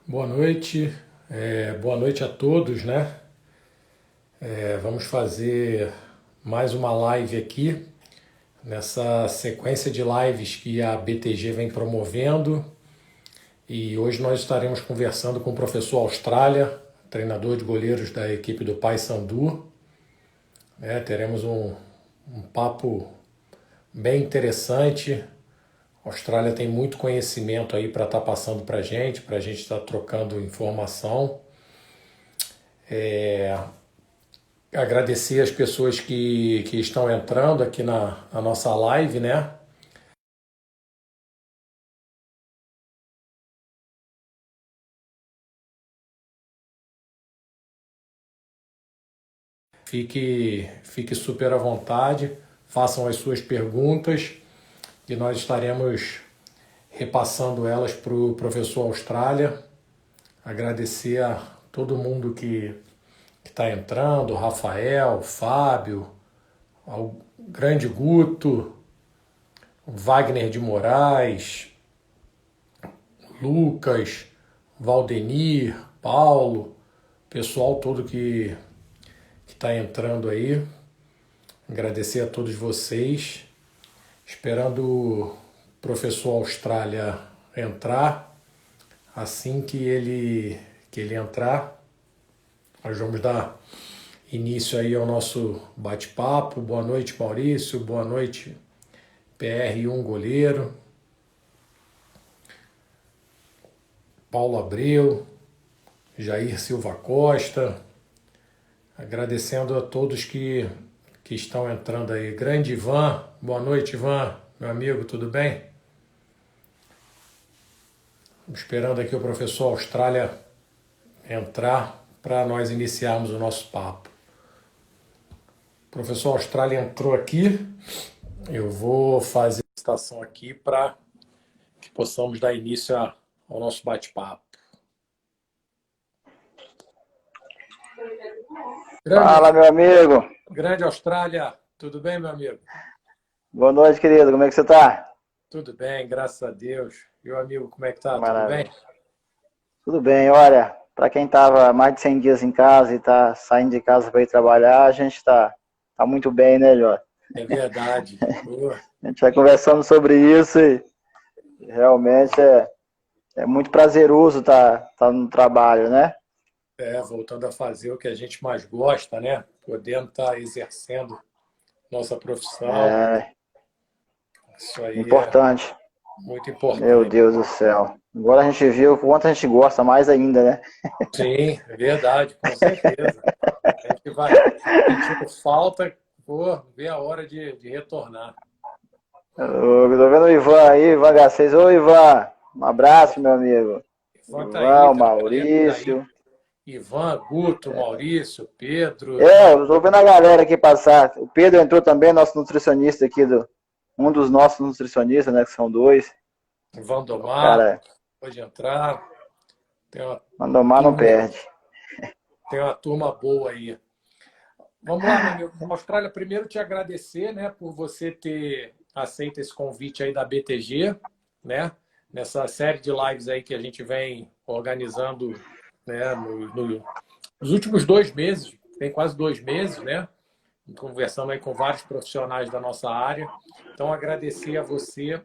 Boa noite a todos, né? Vamos fazer mais uma live aqui, nessa sequência de lives que a BTG vem promovendo. E hoje nós estaremos conversando com o professor Austrália, treinador de goleiros da equipe do Paysandu. Teremos um papo bem interessante. A Austrália tem muito conhecimento aí para estar passando para a gente estar trocando informação. Agradecer as pessoas que estão entrando aqui na nossa live, né? Fique super à vontade, façam as suas perguntas e nós estaremos repassando elas para o professor Austrália. Agradecer a todo mundo que está entrando, Rafael, Fábio, ao grande Guto, Wagner de Moraes, Lucas, Valdenir, Paulo, pessoal todo que está entrando aí. Agradecer a todos vocês. Esperando o professor Austrália entrar. Assim que ele entrar, nós vamos dar início aí ao nosso bate-papo. Boa noite, Maurício. Boa noite, PR1 Goleiro. Paulo Abreu, Jair Silva Costa. Agradecendo a todos que estão entrando aí. Grande Ivan. Boa noite, Ivan. Meu amigo, tudo bem? Esperando aqui o professor Austrália entrar para nós iniciarmos o nosso papo. O professor Austrália entrou aqui. Eu vou fazer a citação aqui para que possamos dar início ao nosso bate-papo. Fala, meu amigo. Grande Austrália, tudo bem, meu amigo? Boa noite, querido. Como é que você tá? Tudo bem, graças a Deus. E o amigo, como é que tá? Maravilha. Tudo bem? Tudo bem. Olha, para quem tava mais de 100 dias em casa e tá saindo de casa para ir trabalhar, a gente tá muito bem, né, Jô? É verdade. A gente vai conversando sobre isso e realmente é muito prazeroso tá no trabalho, né? Voltando a fazer o que a gente mais gosta, né? Podendo estar exercendo nossa profissão. É Isso aí importante. é muito Meu importante. Deus do céu. Agora a gente viu o quanto a gente gosta mais ainda, né? Sim, é verdade, com certeza. A gente vai sentindo falta, ver a hora de retornar. Tô vendo o Ivan aí, Ivan Garcês. Ô, Ivan, um abraço, meu amigo. Ivan tá aí, Ivan, tem uma galera que tá aí. Maurício. Ivan, Guto, Maurício, Pedro. Eu tô vendo a galera aqui passar. O Pedro entrou também, nosso nutricionista aqui, um dos nossos nutricionistas, né, que são dois. Vandomar, Cara, pode entrar. Tem uma Mandomar não turma, perde. tem uma turma boa aí. Vamos lá, meu amigo. Austrália, primeiro te agradecer, né, por você ter aceito esse convite aí da BTG, né, nessa série de lives aí que a gente vem organizando, né, nos últimos 2 meses, tem quase 2 meses, né, conversando aí com vários profissionais da nossa área. Então, agradecer a você,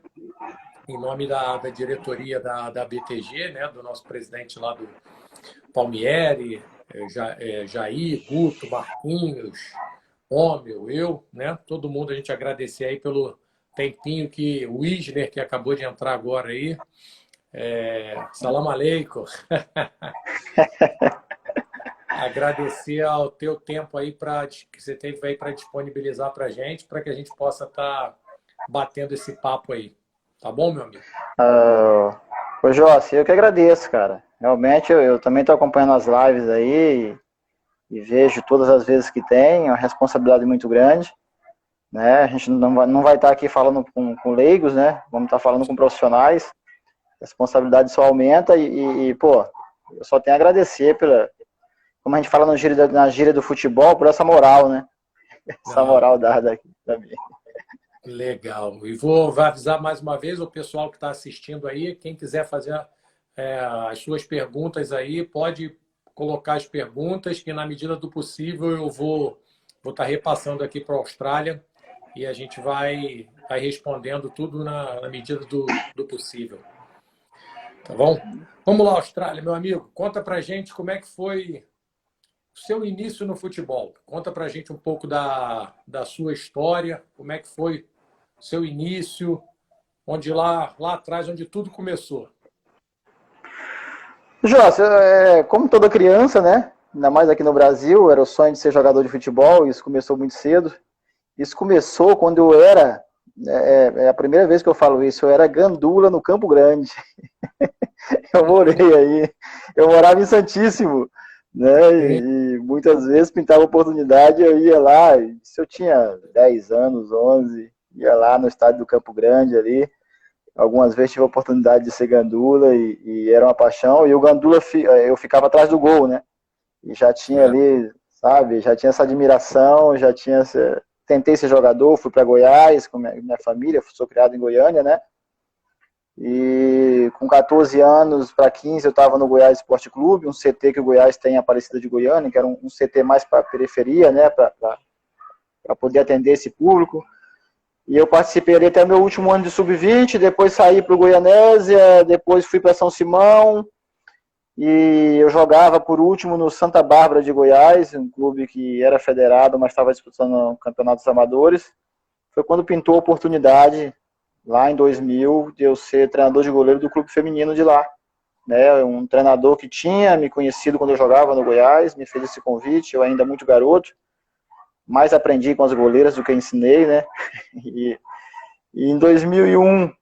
em nome da diretoria da BTG, né, do nosso presidente lá do Palmieri, Jair, Guto, Marquinhos, Romeu, eu, né? Todo mundo, a gente agradecer aí pelo tempinho que o Isner, que acabou de entrar agora aí. Salam aleikum. Agradecer ao teu tempo aí que você teve aí para disponibilizar para a gente possa estar batendo esse papo aí. Tá bom, meu amigo? Ô, Jossi, eu que agradeço, cara. Realmente, eu também tô acompanhando as lives aí e vejo todas as vezes que tem, é uma responsabilidade muito grande, né? A gente não vai estar aqui falando com leigos, né? Vamos estar falando com profissionais. A responsabilidade só aumenta pô, eu só tenho a agradecer como a gente fala na gíria do futebol, por essa moral, né? Essa Não, moral dada aqui pra mim. legal. E vou avisar mais uma vez o pessoal que está assistindo aí, quem quiser fazer as suas perguntas aí, pode colocar as perguntas, que na medida do possível eu vou estar repassando aqui para a Austrália e a gente vai respondendo tudo na medida do possível. Tá bom? Vamos lá, Austrália, meu amigo. Conta pra gente como é que foi o seu início no futebol. Conta pra gente um pouco da sua história, como é que foi o seu início, onde lá atrás, onde tudo começou. Jossa, como toda criança, né? Ainda mais aqui no Brasil, era o sonho de ser jogador de futebol, isso começou muito cedo. Isso começou quando eu era, é a primeira vez que eu falo isso, eu era gandula no Campo Grande. Eu morava em Santíssimo, né? E muitas vezes pintava oportunidade, eu ia lá, se eu tinha 10 anos, 11, ia lá no estádio do Campo Grande ali. Algumas vezes tive a oportunidade de ser gandula e era uma paixão. E o gandula, eu ficava atrás do gol, né? E já tinha ali, sabe, já tinha essa admiração, tentei ser jogador, fui para Goiás com minha família, sou criado em Goiânia, né? E com 14 anos para 15 eu estava no Goiás Esporte Clube, um CT que o Goiás tem em Aparecida de Goiânia, que era um CT mais para periferia, né? Para poder atender esse público. E eu participei ali até meu último ano de sub-20, depois saí para o Goianésia, depois fui para São Simão, e eu jogava por último no Santa Bárbara de Goiás, um clube que era federado, mas estava disputando campeonatos amadores. Foi quando pintou a oportunidade, lá em 2000, de eu ser treinador de goleiro do clube feminino de lá. Né? Um treinador que tinha me conhecido quando eu jogava no Goiás, me fez esse convite, eu ainda muito garoto, mais aprendi com as goleiras do que ensinei, né? E em 2001,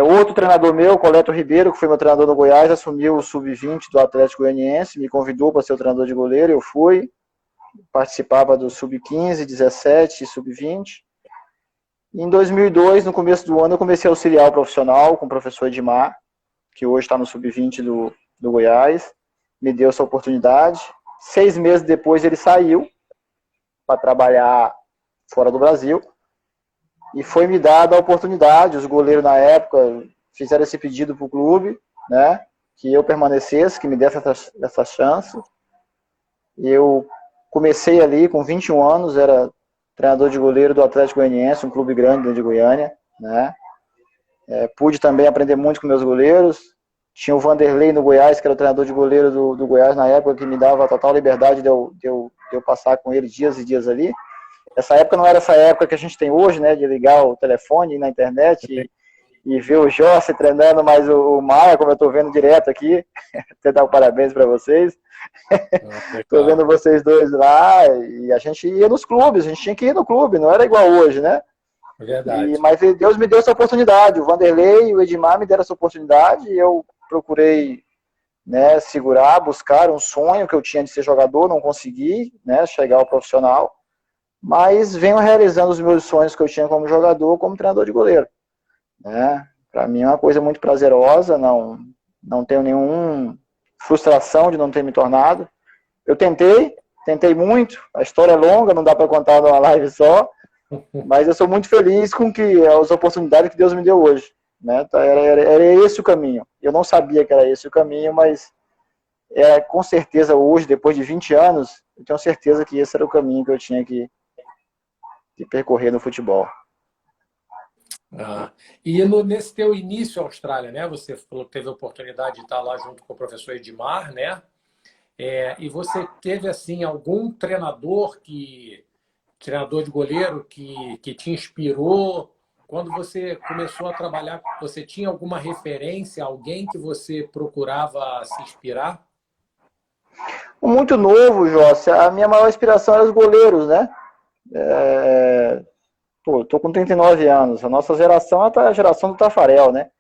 outro treinador meu, Coleto Ribeiro, que foi meu treinador no Goiás, assumiu o sub-20 do Atlético Goianiense, me convidou para ser o treinador de goleiro, eu fui, participava do sub-15, 17 e sub-20. Em 2002, no começo do ano, eu comecei a auxiliar o profissional com o professor Edmar, que hoje está no sub-20 do Goiás, me deu essa oportunidade. 6 meses depois ele saiu para trabalhar fora do Brasil, e foi me dada a oportunidade, os goleiros na época fizeram esse pedido para o clube, né, que eu permanecesse, que me desse essa chance. Eu comecei ali com 21 anos, era treinador de goleiro do Atlético Goianiense, um clube grande de Goiânia, né. Pude também aprender muito com meus goleiros. Tinha o Vanderlei no Goiás, que era o treinador de goleiro do Goiás na época, que me dava a total liberdade de eu passar com ele dias e dias ali. Essa época não era essa época que a gente tem hoje, né, de ligar o telefone na internet e ver o José treinando, mais o Maia, como eu estou vendo direto aqui. Até dar um parabéns para vocês. Estou vendo vocês dois lá, e a gente ia nos clubes, a gente tinha que ir no clube, não era igual hoje, né? É verdade. Mas Deus me deu essa oportunidade, o Vanderlei e o Edmar me deram essa oportunidade, e eu procurei, né, segurar, buscar um sonho que eu tinha de ser jogador, não consegui, né, chegar ao profissional, mas venho realizando os meus sonhos que eu tinha como jogador, como treinador de goleiro. Né? Para mim é uma coisa muito prazerosa, não tenho nenhuma frustração de não ter me tornado. Eu tentei muito, a história é longa, não dá para contar numa live só, mas eu sou muito feliz com as oportunidades que Deus me deu hoje. Né? Era esse o caminho. Eu não sabia que era esse o caminho, mas com certeza hoje, depois de 20 anos, eu tenho certeza que esse era o caminho que eu tinha que percorrer no futebol. E nesse teu início, Austrália, né? Você falou que teve a oportunidade de estar lá junto com o professor Edmar, né? E você teve, assim, algum treinador de goleiro que te inspirou? Quando você começou a trabalhar, você tinha alguma referência, alguém que você procurava se inspirar? Muito novo, José. A minha maior inspiração era os goleiros, né? Tô com 39 anos. A nossa geração é a geração do Tafarel, né?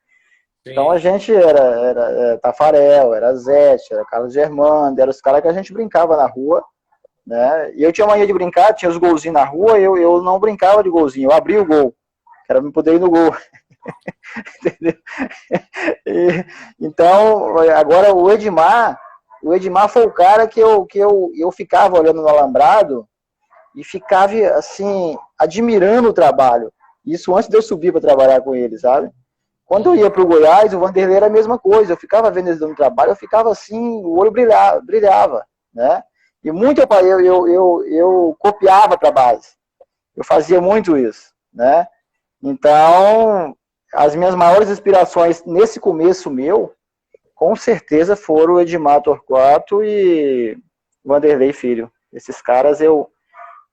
Sim. Então a gente era Tafarel, era Zete, era Carlos Germando, eram os caras que a gente brincava na rua, né? E eu tinha mania de brincar, tinha os golzinhos na rua, eu não brincava de golzinho, eu abria o gol, que era pra poder ir no gol. Entendeu? Então, agora o Edmar foi o cara que eu ficava olhando no alambrado e ficava, assim, admirando o trabalho. Isso antes de eu subir para trabalhar com ele, sabe? Quando eu ia para o Goiás, o Vanderlei era a mesma coisa. Eu ficava vendo eles dando trabalho, eu ficava assim, o olho brilhava, né? E muito eu copiava para a base. Eu fazia muito isso, né? Então, as minhas maiores inspirações nesse começo meu, com certeza foram o Edmar Torquato e Vanderlei Filho. Esses caras eu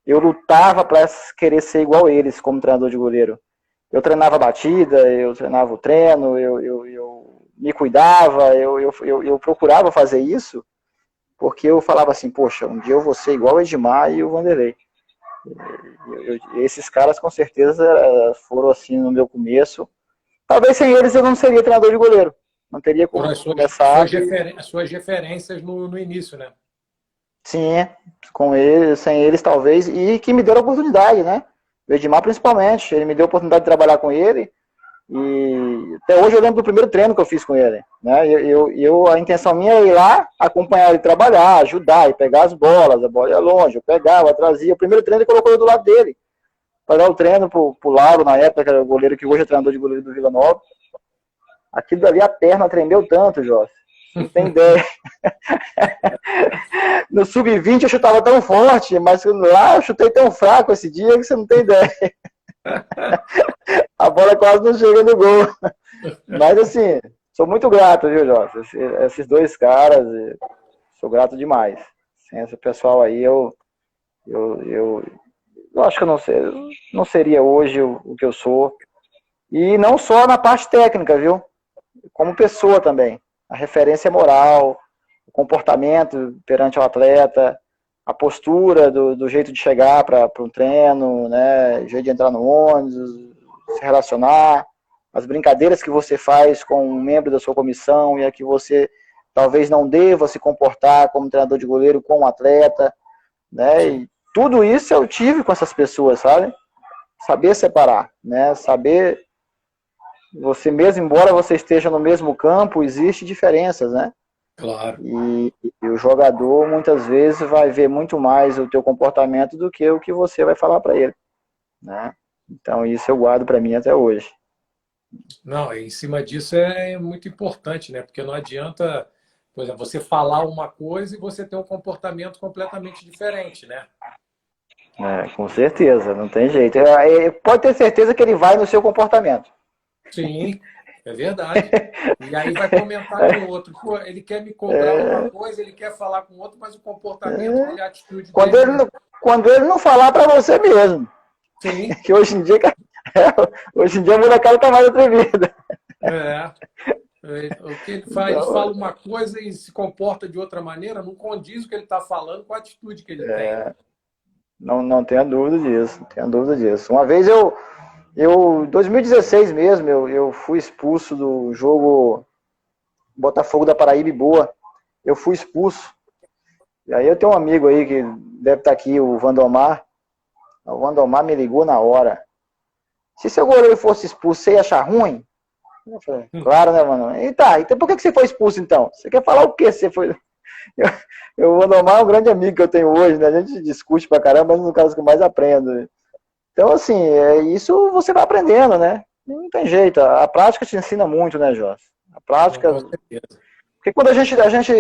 lutava para querer ser igual eles como treinador de goleiro. Eu treinava a batida, eu treinava o treino, eu me cuidava, eu procurava fazer isso, porque eu falava assim, poxa, um dia eu vou ser igual o Edmar e o Vanderlei. Esses caras com certeza foram assim no meu começo. Talvez sem eles eu não seria treinador de goleiro. Não teria como começar. As suas referências no início, né? Sim, com eles, sem eles talvez, e que me deram a oportunidade, né? O Edmar principalmente, ele me deu a oportunidade de trabalhar com ele, e até hoje eu lembro do primeiro treino que eu fiz com ele, né? A intenção minha é ir lá, acompanhar ele trabalhar, ajudar, e pegar as bolas, a bola ia longe, eu pegava, trazia. O primeiro treino ele colocou eu do lado dele, para dar o treino pro Lauro, na época, que era o goleiro que hoje é treinador de goleiro do Vila Nova. Aquilo dali, a perna tremeu tanto, Jorge. Não tem ideia. No sub-20 eu chutava tão forte, mas lá eu chutei tão fraco esse dia que você não tem ideia. A bola quase não chega no gol. Mas assim, sou muito grato, viu, Jorge? Esses dois caras, sou grato demais. Sem esse pessoal aí, eu acho que eu não seria hoje o que eu sou. E não só na parte técnica, viu? Como pessoa também. A referência moral, o comportamento perante o atleta, a postura do jeito de chegar para um treino, né? O jeito de entrar no ônibus, se relacionar, as brincadeiras que você faz com um membro da sua comissão e a que você talvez não deva se comportar como treinador de goleiro com um atleta, né? E tudo isso eu tive com essas pessoas, sabe? Saber separar, né? Saber você mesmo, embora você esteja no mesmo campo, existe diferenças, né? Claro. E o jogador muitas vezes vai ver muito mais o teu comportamento do que o que você vai falar para ele, né? Então isso eu guardo para mim até hoje. Não, em cima disso é muito importante, né? Porque não adianta, por exemplo, você falar uma coisa e você ter um comportamento completamente diferente, né? Com certeza, não tem jeito. Pode ter certeza que ele vai no seu comportamento. Sim, é verdade. E aí vai comentar com o outro. Pô, ele quer me cobrar uma coisa, ele quer falar com o outro, mas o comportamento dele, a atitude dele... Quando ele não falar para você mesmo. Sim. Que hoje em dia a molecada tá mais atrevida. O que ele faz, ele fala uma coisa e se comporta de outra maneira, não condiz o que ele está falando com a atitude que ele tem. Não tenha dúvida disso, não tenha dúvida disso. Uma vez em 2016 mesmo, eu fui expulso do jogo Botafogo da Paraíba e Boa. Eu fui expulso. E aí eu tenho um amigo aí que deve estar aqui, o Vandomar. O Vandomar me ligou na hora. Se seu goleiro fosse expulso, você ia achar ruim? Eu falei, claro, né, mano? E tá, então por que você foi expulso então? Você quer falar o quê? Você foi... O Vandomar é um grande amigo que eu tenho hoje, né? A gente discute pra caramba, mas no caso que eu mais aprendo. Então, assim, isso você vai aprendendo, né? Não tem jeito. A prática te ensina muito, né, Jorge? A prática... Com certeza. Porque quando a gente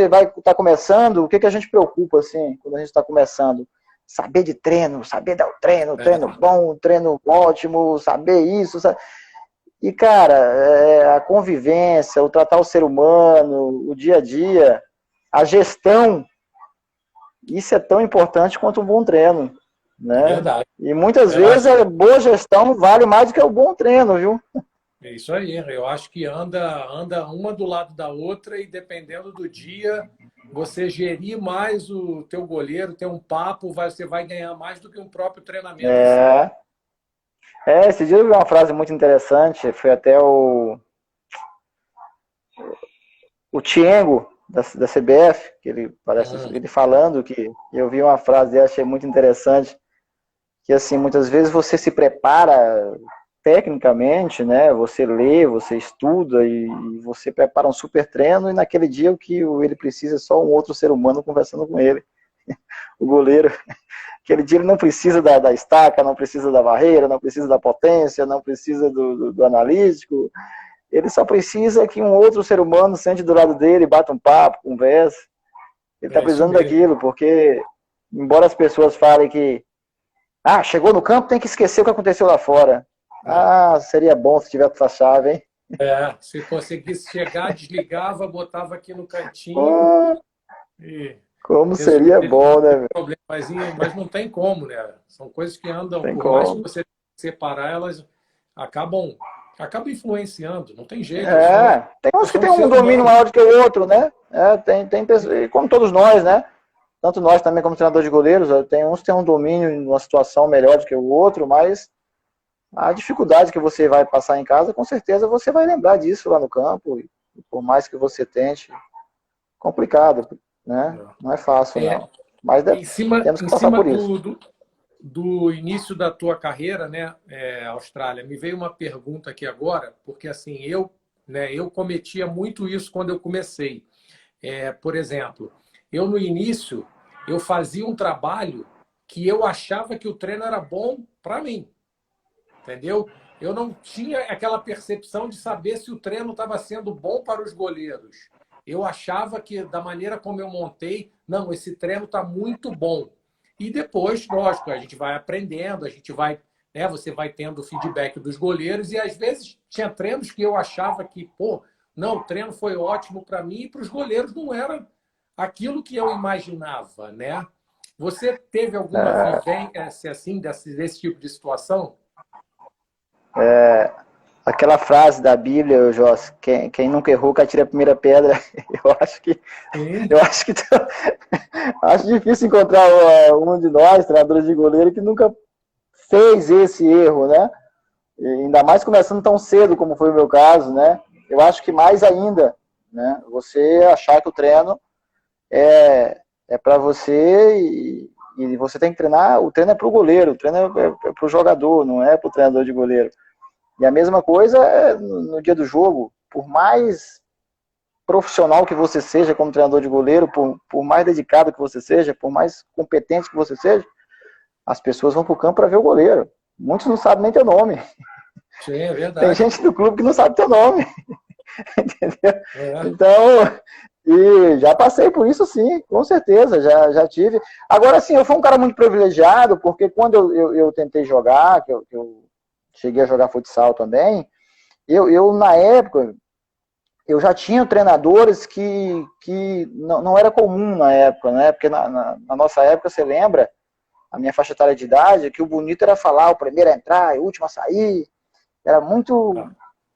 vai estar começando, o que a gente preocupa, assim, quando a gente está começando? Saber de treino, saber dar o treino bom, treino ótimo, saber isso. E, cara, a convivência, o tratar o ser humano, o dia a dia, a gestão, isso é tão importante quanto um bom treino. Né? Verdade. E muitas vezes a boa gestão vale mais do que o bom treino, viu? É isso aí. Eu acho que anda uma do lado da outra e dependendo do dia, você gerir mais o teu goleiro, ter um papo, você vai ganhar mais do que um próprio treinamento. Esse dia eu vi uma frase muito interessante, foi até o Tiengo, da CBF, que ele parece ele falando, que eu vi uma frase dele, achei muito interessante, que assim, muitas vezes você se prepara tecnicamente, né? Você lê, você estuda e você prepara um super treino e naquele dia o que ele precisa é só um outro ser humano conversando com ele. O goleiro. Aquele dia ele não precisa da estaca, não precisa da barreira, não precisa da potência, não precisa do analítico. Ele só precisa que um outro ser humano sente do lado dele, bata um papo, converse. Ele está precisando daquilo, porque, embora as pessoas falem que chegou no campo, tem que esquecer o que aconteceu lá fora. Seria bom se tivesse essa chave, hein? Se conseguisse chegar, desligava, botava aqui no cantinho. Como seria bom, né? Mas não tem como, né? São coisas que andam, por mais que você separar, elas acabam influenciando, não tem jeito. Tem uns que tem um domínio maior do que o outro, né? Tem pessoas, como todos nós, né? Tanto nós também como treinador de goleiros, tem uns que tem um domínio em uma situação melhor do que o outro, mas a dificuldade que você vai passar em casa, com certeza você vai lembrar disso lá no campo, e por mais que você tente, complicado, né? Não é fácil, não. Mas temos que passar por isso. Do início da tua carreira, né, Austrália, me veio uma pergunta aqui agora, porque assim, eu cometia muito isso quando eu comecei. Por exemplo, eu no início, eu fazia um trabalho que eu achava que o treino era bom para mim, entendeu? Eu não tinha aquela percepção de saber se o treino estava sendo bom para os goleiros. Eu achava que, da maneira como eu montei, não, esse treino está muito bom. E depois, lógico, a gente vai aprendendo, a gente vai, né, você vai tendo o feedback dos goleiros, e às vezes tinha treinos que eu achava que, não, o treino foi ótimo para mim, e para os goleiros não era aquilo que eu imaginava, né? Você teve alguma vivência assim, desse tipo de situação? Aquela frase da Bíblia, Joss, quem nunca errou, que atira a primeira pedra. Acho difícil encontrar um de nós, treinadores de goleiro, que nunca fez esse erro, né? E ainda mais começando tão cedo, como foi o meu caso, né? Eu acho que mais ainda, né? Você achar que o treino é para você e você tem que treinar. O treino é para o goleiro, o treino é para o jogador, não é para o treinador de goleiro. E a mesma coisa no dia do jogo. Por mais profissional que você seja como treinador de goleiro, por mais dedicado que você seja, por mais competente que você seja, as pessoas vão para o campo para ver o goleiro. Muitos não sabem nem teu nome. Sim, é verdade. Tem gente do clube que não sabe teu nome. Entendeu? Então, e já passei por isso, sim, com certeza, já tive. Agora, sim, eu fui um cara muito privilegiado, porque quando eu tentei jogar, que eu cheguei a jogar futsal também, eu na época, eu já tinha treinadores que não era comum na época, né? Porque na nossa época, você lembra, a minha faixa etária de idade, que o bonito era falar o primeiro a entrar, o último a sair. Era muito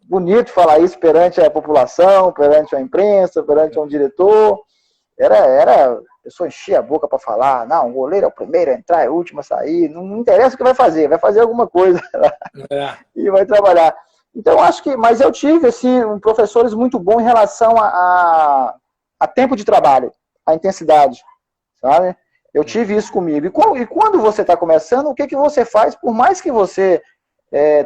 bonito falar isso perante a população, perante a imprensa, perante um diretor. A pessoa enchia a boca para falar, não, o goleiro é o primeiro a entrar, é o último a sair, não interessa o que vai fazer alguma coisa e vai trabalhar. Então, acho que, mas eu tive, assim, professores muito bons em relação a tempo de trabalho, a intensidade, sabe? Eu tive isso comigo. E quando você está começando, o que você faz? Por mais que você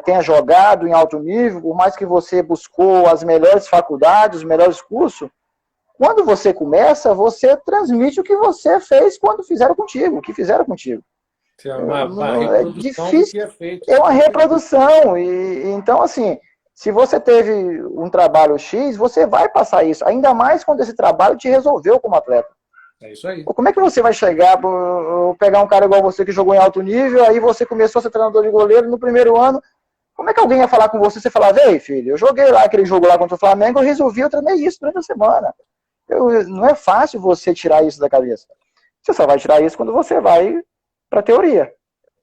tenha jogado em alto nível, por mais que você buscou as melhores faculdades, os melhores cursos, quando você começa, você transmite o que você fez quando fizeram contigo, o que fizeram contigo. É difícil, é uma reprodução. Então, assim, se você teve um trabalho X, você vai passar isso. Ainda mais quando esse trabalho te resolveu como atleta. É isso aí. Como é que você vai chegar, pegar um cara igual você que jogou em alto nível, aí você começou a ser treinador de goleiro no primeiro ano, como é que alguém ia falar com você? Você falava, ei, filho, eu joguei lá aquele jogo lá contra o Flamengo, eu resolvi, eu treinei isso durante a semana. Não é fácil você tirar isso da cabeça. Você só vai tirar isso quando você vai para a teoria,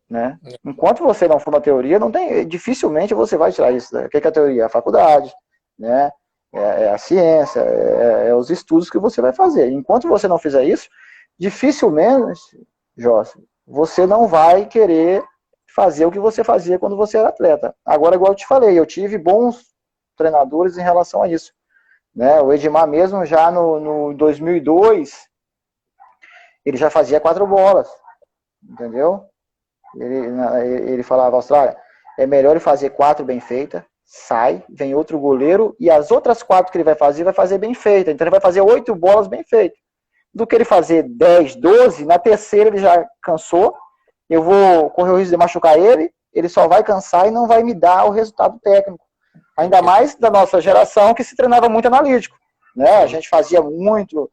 né? Enquanto você não for na teoria, dificilmente você vai tirar isso. O que é a teoria? A faculdade, né? É a ciência, é os estudos que você vai fazer. Enquanto você não fizer isso, dificilmente, Joss, você não vai querer fazer o que você fazia quando você era atleta. Agora, igual eu te falei, eu tive bons treinadores em relação a isso. Né? O Edmar mesmo, já no 2002, ele já fazia 4 bolas, entendeu? Ele falava, Austrália, é melhor ele fazer 4 bem feitas, sai, vem outro goleiro, e as outras 4 que ele vai fazer bem feita. Então ele vai fazer 8 bolas bem feitas. Do que ele fazer 10, 12, na terceira ele já cansou, eu vou correr o risco de machucar ele só vai cansar e não vai me dar o resultado técnico. Ainda mais da nossa geração que se treinava muito analítico, né? A gente fazia muito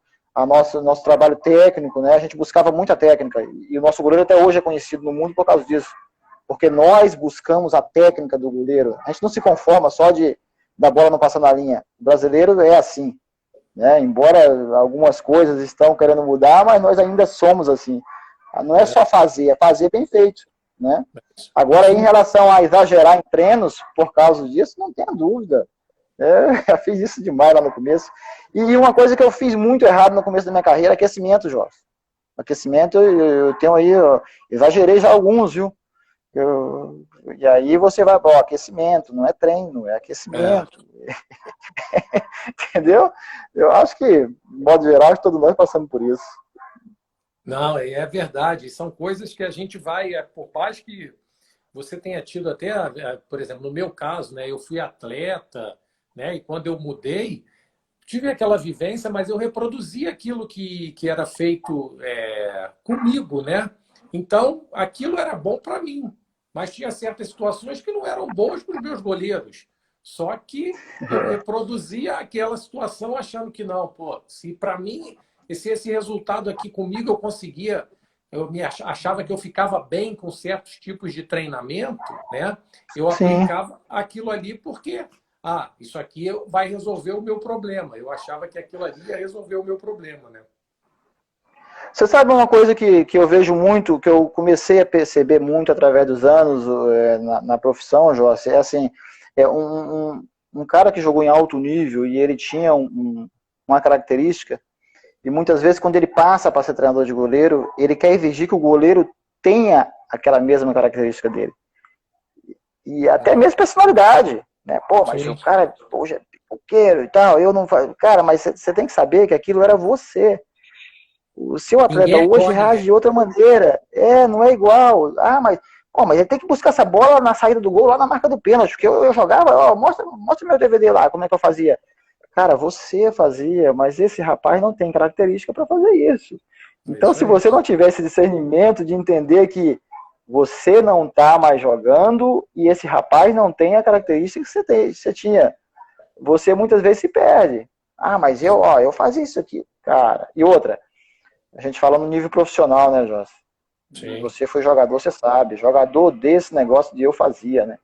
nosso trabalho técnico, né? A gente buscava muita técnica. E o nosso goleiro até hoje é conhecido no mundo por causa disso. Porque nós buscamos a técnica do goleiro. A gente não se conforma só da bola não passar na linha. O brasileiro é assim, né? Embora algumas coisas estão querendo mudar, mas nós ainda somos assim. Não é só fazer, é fazer bem feito, né? Agora, em relação a exagerar em treinos, por causa disso, não tenha dúvida. Eu fiz isso demais lá no começo. E uma coisa que eu fiz muito errado no começo da minha carreira, aquecimento, Jorge. Aquecimento, eu tenho aí, exagerei já alguns, viu? E aí você vai, aquecimento, não é treino, é aquecimento. Entendeu? Eu acho que, de modo geral, todos nós passamos por isso. Não, é verdade. São coisas que a gente vai, por mais que você tenha tido até, por exemplo, no meu caso, né, eu fui atleta, né, e quando eu mudei, tive aquela vivência, mas eu reproduzi aquilo que era feito comigo, né? Então, aquilo era bom para mim, mas tinha certas situações que não eram boas para os meus goleiros. Só que eu reproduzia aquela situação achando que não, pô, se para mim, esse resultado aqui comigo eu conseguia, achava que eu ficava bem com certos tipos de treinamento, né? Eu aplicava aquilo ali porque isso aqui vai resolver o meu problema. Eu achava que aquilo ali ia resolver o meu problema, né? Você sabe uma coisa que eu vejo muito, que eu comecei a perceber muito através dos anos na profissão, José, é assim, um cara que jogou em alto nível e ele tinha uma característica, e muitas vezes quando ele passa para ser treinador de goleiro, ele quer exigir que o goleiro tenha aquela mesma característica dele. E até mesmo personalidade, né? Pô, mas o cara hoje é pipoqueiro e tal, eu não faço. Cara, mas você tem que saber que aquilo era você. O seu atleta hoje reage de outra maneira. Não é igual. Mas ele tem que buscar essa bola na saída do gol, lá na marca do pênalti. Porque eu jogava, mostra meu DVD lá, como é que eu fazia. Cara, você fazia, mas esse rapaz não tem característica para fazer isso. Então, se você não tiver esse discernimento de entender que você não está mais jogando e esse rapaz não tem a característica que você tinha, você muitas vezes se perde. Mas eu fazia isso aqui, cara. E outra, a gente fala no nível profissional, né, Jorge? Sim. Você foi jogador, você sabe. Jogador desse negócio de eu fazia, né?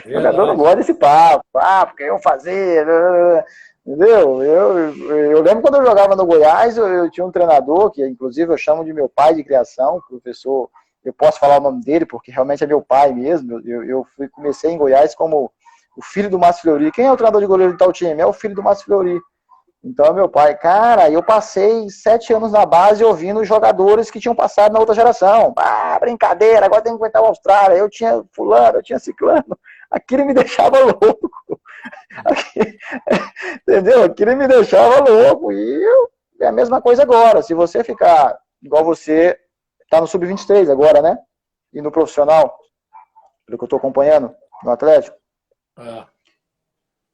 Jogador não gosta desse papo. Porque eu fazia. Entendeu? Eu lembro quando eu jogava no Goiás, eu tinha um treinador, que inclusive eu chamo de meu pai de criação, professor, eu posso falar o nome dele, porque realmente é meu pai mesmo. Comecei em Goiás como o filho do Márcio Fleury. Quem é o treinador de goleiro de tal time? É o filho do Márcio Fleury. Então, meu pai, cara, eu passei 7 anos na base ouvindo jogadores que tinham passado na outra geração. Brincadeira, agora tem que aguentar o Austrália. Eu tinha fulano, eu tinha ciclano. Aquilo me deixava louco. Entendeu? Aquilo me deixava louco. É a mesma coisa agora. Se você ficar igual você, tá no Sub-23 agora, né? E no profissional, pelo que eu tô acompanhando, no Atlético.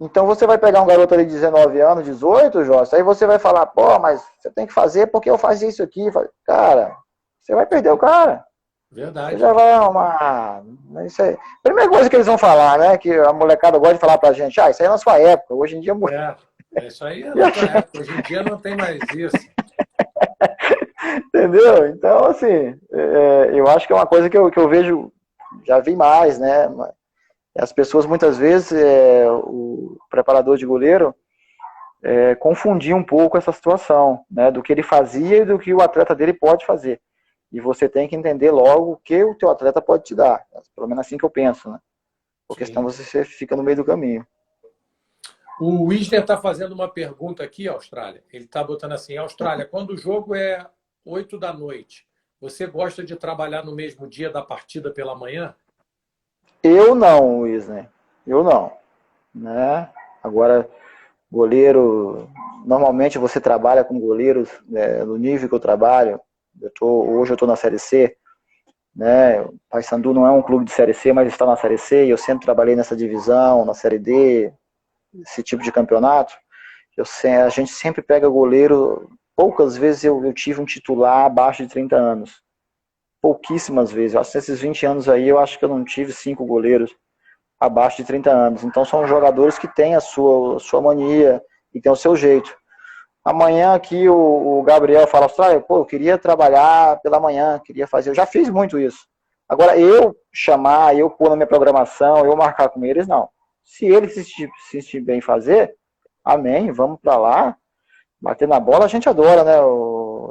Então você vai pegar um garoto ali de 19 anos, 18, Jorge, aí você vai falar, mas você tem que fazer porque eu fazia isso aqui. Cara, você vai perder o cara. Verdade. Você já vai arrumar. Isso aí. Primeira coisa que eles vão falar, né? Que a molecada gosta de falar pra gente, isso aí é na sua época, hoje em dia... Isso aí é na sua época, hoje em dia não tem mais isso. Entendeu? Então, assim, eu acho que é uma coisa que eu vejo, já vi mais, né? As pessoas, muitas vezes, o preparador de goleiro confundia um pouco essa situação, né, do que ele fazia e do que o atleta dele pode fazer. E você tem que entender logo o que o teu atleta pode te dar. Pelo menos assim que eu penso, né? Porque senão você fica no meio do caminho. O Wisner está fazendo uma pergunta aqui, Austrália. Ele está botando assim, Austrália, quando o jogo é 8 da noite, você gosta de trabalhar no mesmo dia da partida pela manhã? Eu não, Wisner. Eu não. Né? Agora, goleiro... Normalmente você trabalha com goleiros no nível que eu trabalho. Hoje eu estou na Série C. Né? O Paysandu não é um clube de Série C, mas está na Série C. E eu sempre trabalhei nessa divisão, na Série D, esse tipo de campeonato. A gente sempre pega goleiro... Poucas vezes eu tive um titular abaixo de 30 anos. Pouquíssimas vezes. Eu acho que nesses 20 anos aí, eu acho que eu não tive 5 goleiros abaixo de 30 anos. Então são jogadores que têm a sua mania e têm o seu jeito. Amanhã aqui o Gabriel fala, Austrália, pô, eu queria trabalhar pela manhã, queria fazer, eu já fiz muito isso. Agora, eu chamar, eu pôr na minha programação, eu marcar com eles, não. Se eles se sentir bem fazer, amém, vamos para lá, bater na bola a gente adora, né,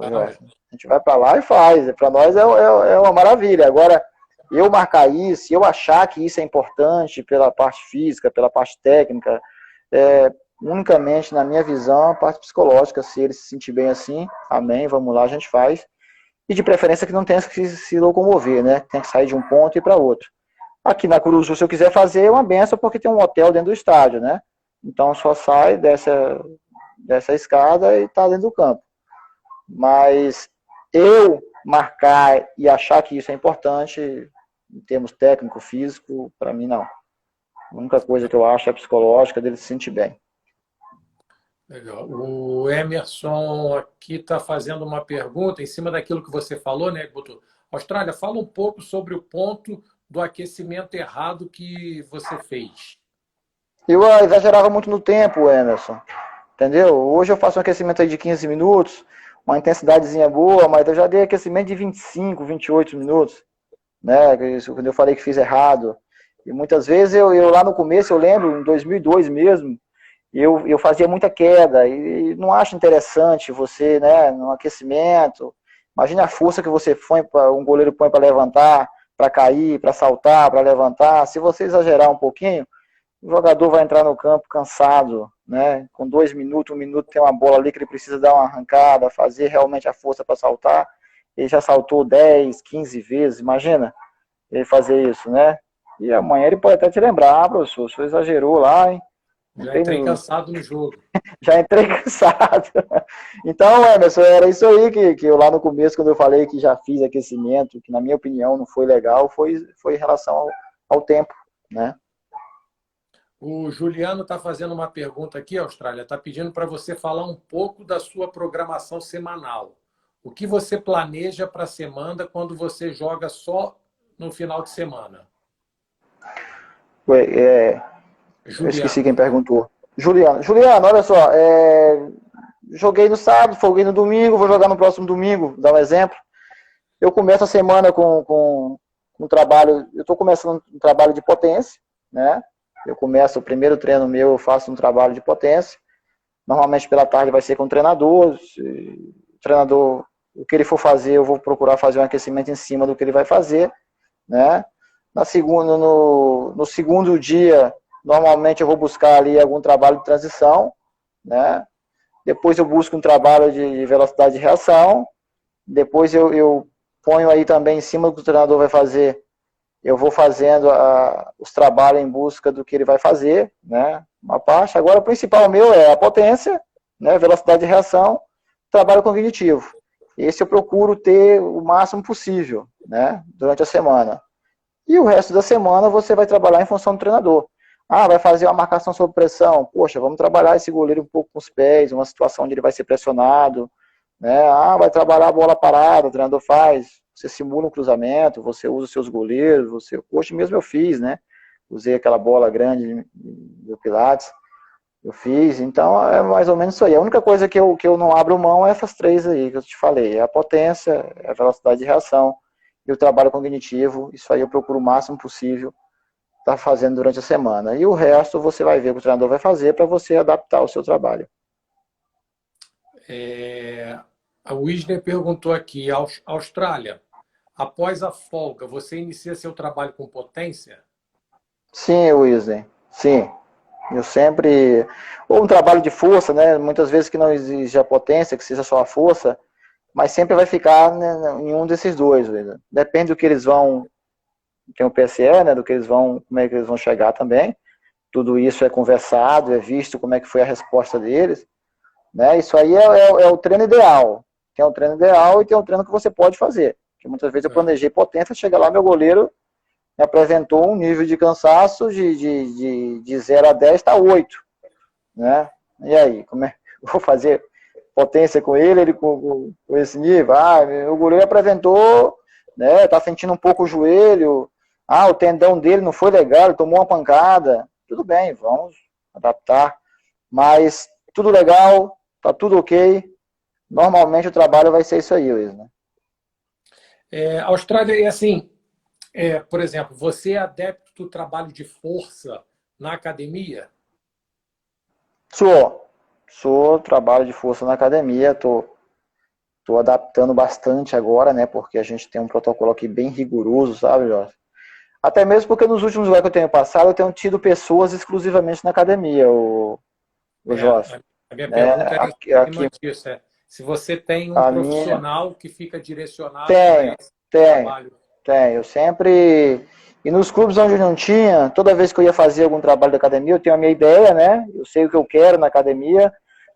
Jorge? A gente vai para lá e faz, para nós é uma maravilha. Agora, eu marcar isso, eu achar que isso é importante pela parte física, pela parte técnica, unicamente, na minha visão, a parte psicológica, se ele se sentir bem assim, amém, vamos lá, a gente faz. E de preferência que não tenha que se locomover, né? Tem que sair de um ponto e ir para outro. Aqui na Curuzu, se eu quiser fazer, é uma benção, porque tem um hotel dentro do estádio, né? Então só sai dessa escada e está dentro do campo. Mas eu marcar e achar que isso é importante, em termos técnico, físico, para mim não. A única coisa que eu acho é psicológica, dele se sentir bem. Legal. O Emerson aqui está fazendo uma pergunta em cima daquilo que você falou, né, Guto? Austrália, fala um pouco sobre o ponto do aquecimento errado que você fez. Eu exagerava muito no tempo, Emerson. Entendeu? Hoje eu faço um aquecimento aí de 15 minutos, uma intensidadezinha boa, mas eu já dei aquecimento de 25, 28 minutos. Né? Isso quando eu falei que fiz errado. E muitas vezes eu lá no começo, eu lembro, em 2002 mesmo, eu fazia muita queda, e não acho interessante você, né, no aquecimento, imagina a força que você põe, um goleiro põe para levantar, para cair, para saltar, para levantar, se você exagerar um pouquinho, o jogador vai entrar no campo cansado, né, com 2 minutos, 1 minuto tem uma bola ali que ele precisa dar uma arrancada, fazer realmente a força para saltar, ele já saltou 10, 15 vezes, imagina ele fazer isso, né, e amanhã ele pode até te lembrar, professor, o senhor exagerou lá, hein. Já entrei cansado no jogo. Já entrei cansado. Então, Emerson, era isso aí que eu lá no começo, quando eu falei que já fiz aquecimento, que na minha opinião não foi legal, foi em relação ao tempo, né? O Juliano está fazendo uma pergunta aqui, Austrália, está pedindo para você falar um pouco da sua programação semanal. O que você planeja para a semana quando você joga só no final de semana? Eu esqueci quem perguntou. Juliano, olha só, joguei no sábado, folguei no domingo, vou jogar no próximo domingo, vou dar um exemplo. Eu começo a semana com um trabalho, eu estou começando um trabalho de potência, né? Eu começo o primeiro treino meu, eu faço um trabalho de potência. Normalmente pela tarde vai ser com o treinador. O treinador, o que ele for fazer, eu vou procurar fazer um aquecimento em cima do que ele vai fazer, né? No segundo dia, normalmente eu vou buscar ali algum trabalho de transição, né? Depois eu busco um trabalho de velocidade de reação. Depois eu ponho aí também em cima do que o treinador vai fazer, eu vou fazendo os trabalhos em busca do que ele vai fazer, né? Uma parte. Agora o principal meu é a potência, né? Velocidade de reação, trabalho cognitivo. Esse eu procuro ter o máximo possível, né? Durante a semana. E o resto da semana você vai trabalhar em função do treinador. Ah, vai fazer uma marcação sob pressão. Poxa, vamos trabalhar esse goleiro um pouco com os pés, uma situação onde ele vai ser pressionado. Né? Ah, vai trabalhar a bola parada, o treinador faz. Você simula um cruzamento, você usa os seus goleiros. Hoje mesmo eu fiz, né? Usei aquela bola grande do Pilates. Eu fiz, então é mais ou menos isso aí. A única coisa que eu não abro mão é essas 3 aí que eu te falei. É a potência, é a velocidade de reação e o trabalho cognitivo. Isso aí eu procuro o máximo possível estar fazendo durante a semana. E o resto você vai ver o que o treinador vai fazer para você adaptar o seu trabalho. A Wisner perguntou aqui, Austrália, após a folga, você inicia seu trabalho com potência? Sim, Wisner, sim. Eu sempre... Ou um trabalho de força, né? Muitas vezes que não exige a potência, que seja só a força, mas sempre vai ficar, né, em um desses dois. Wisner. Depende do que eles vão... Tem o PSE, né? Do que eles vão... Como é que eles vão chegar também. Tudo isso é conversado, é visto como é que foi a resposta deles. Né? Isso aí é o treino ideal. Tem um treino ideal e tem um treino que você pode fazer. Porque muitas vezes eu planejei potência, chega lá, meu goleiro me apresentou um nível de cansaço de 0 a 10 está 8. Né? E aí, como é que eu vou fazer potência com ele com esse nível? Ah, o goleiro apresentou, né, tá sentindo um pouco o joelho, Ah, o tendão dele não foi legal, ele tomou uma pancada. Tudo bem, vamos adaptar. Mas tudo legal, tá tudo ok. Normalmente o trabalho vai ser isso aí, Luiz, né? A Austrália é assim, por exemplo, você é adepto do trabalho de força na academia? Sou trabalho de força na academia, tô adaptando bastante agora, né? Porque a gente tem um protocolo aqui bem rigoroso, sabe, Jorge? Até mesmo porque nos últimos lugares que eu tenho passado, eu tenho tido pessoas exclusivamente na academia, o Jorge. A minha Né? pergunta era em cima Aqui, disso. Se você tem um a minha, profissional que fica direcionado para tenho, esse tenho, trabalho. tenho. Eu sempre. E nos clubes onde eu não tinha, toda vez que eu ia fazer algum trabalho da academia, eu tenho a minha ideia, né? Eu sei o que eu quero na academia,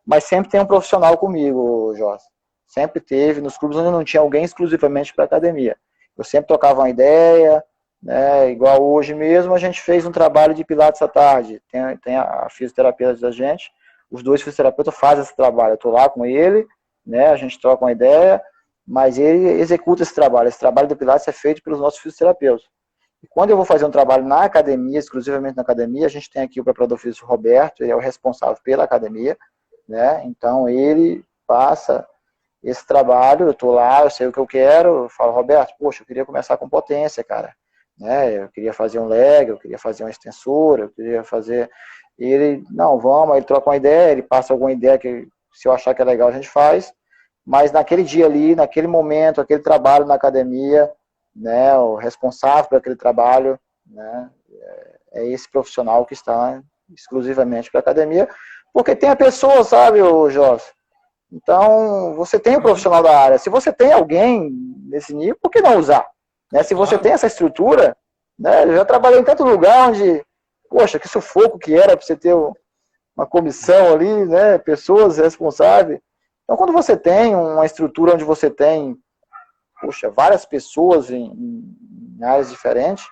mas sempre tem um profissional comigo, Jorge. Sempre teve, nos clubes onde eu não tinha alguém exclusivamente para academia. Eu sempre tocava uma ideia, né? Igual hoje mesmo, a gente fez um trabalho de pilates à tarde. Tem a fisioterapia da gente, os dois fisioterapeutas fazem esse trabalho. Eu estou lá com ele, né? A gente troca uma ideia, mas ele executa esse trabalho. Esse trabalho do pilates é feito pelos nossos fisioterapeutas. E quando eu vou fazer um trabalho na academia, exclusivamente na academia, a gente tem aqui o preparador físico Roberto, ele é o responsável pela academia, né? Então ele passa esse trabalho, eu estou lá, eu sei o que eu quero, eu falo, Roberto, poxa, eu queria começar com potência, cara, né? Eu queria fazer um leg, eu queria fazer uma extensora, eu queria fazer... E ele, não, vamos, aí ele troca uma ideia, ele passa alguma ideia que se eu achar que é legal a gente faz, mas naquele dia ali, naquele momento, aquele trabalho na academia, né, o responsável por aquele trabalho, né, é esse profissional que está exclusivamente para a academia, porque tem a pessoa, sabe, o Jorge? Então, você tem o profissional da área. Se você tem alguém nesse nível, por que não usar? Né? Se você Claro. tem essa estrutura, né, eu já trabalhei em tanto lugar onde, poxa, que sufoco que era para você ter uma comissão ali, né, pessoas responsáveis. Então, quando você tem uma estrutura onde você tem, poxa, várias pessoas em áreas diferentes,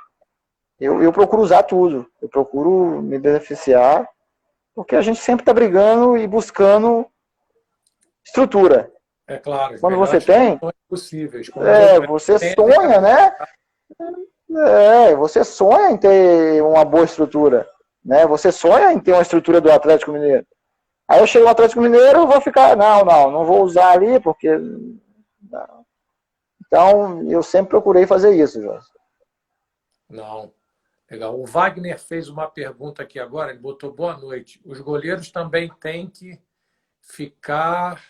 eu procuro usar tudo. Eu procuro me beneficiar, porque a gente sempre está brigando e buscando estrutura. É claro, as Quando você melhores tem, condições possíveis. Como diz o você tem sonha, né? Você sonha em ter uma boa estrutura, né? Você sonha em ter uma estrutura do Atlético Mineiro. Aí eu chego no Atlético Mineiro, eu vou ficar, não vou usar ali, porque... Não. Então, eu sempre procurei fazer isso, Jorge. Não. Legal. O Wagner fez uma pergunta aqui agora, ele botou boa noite. Os goleiros também têm que ficar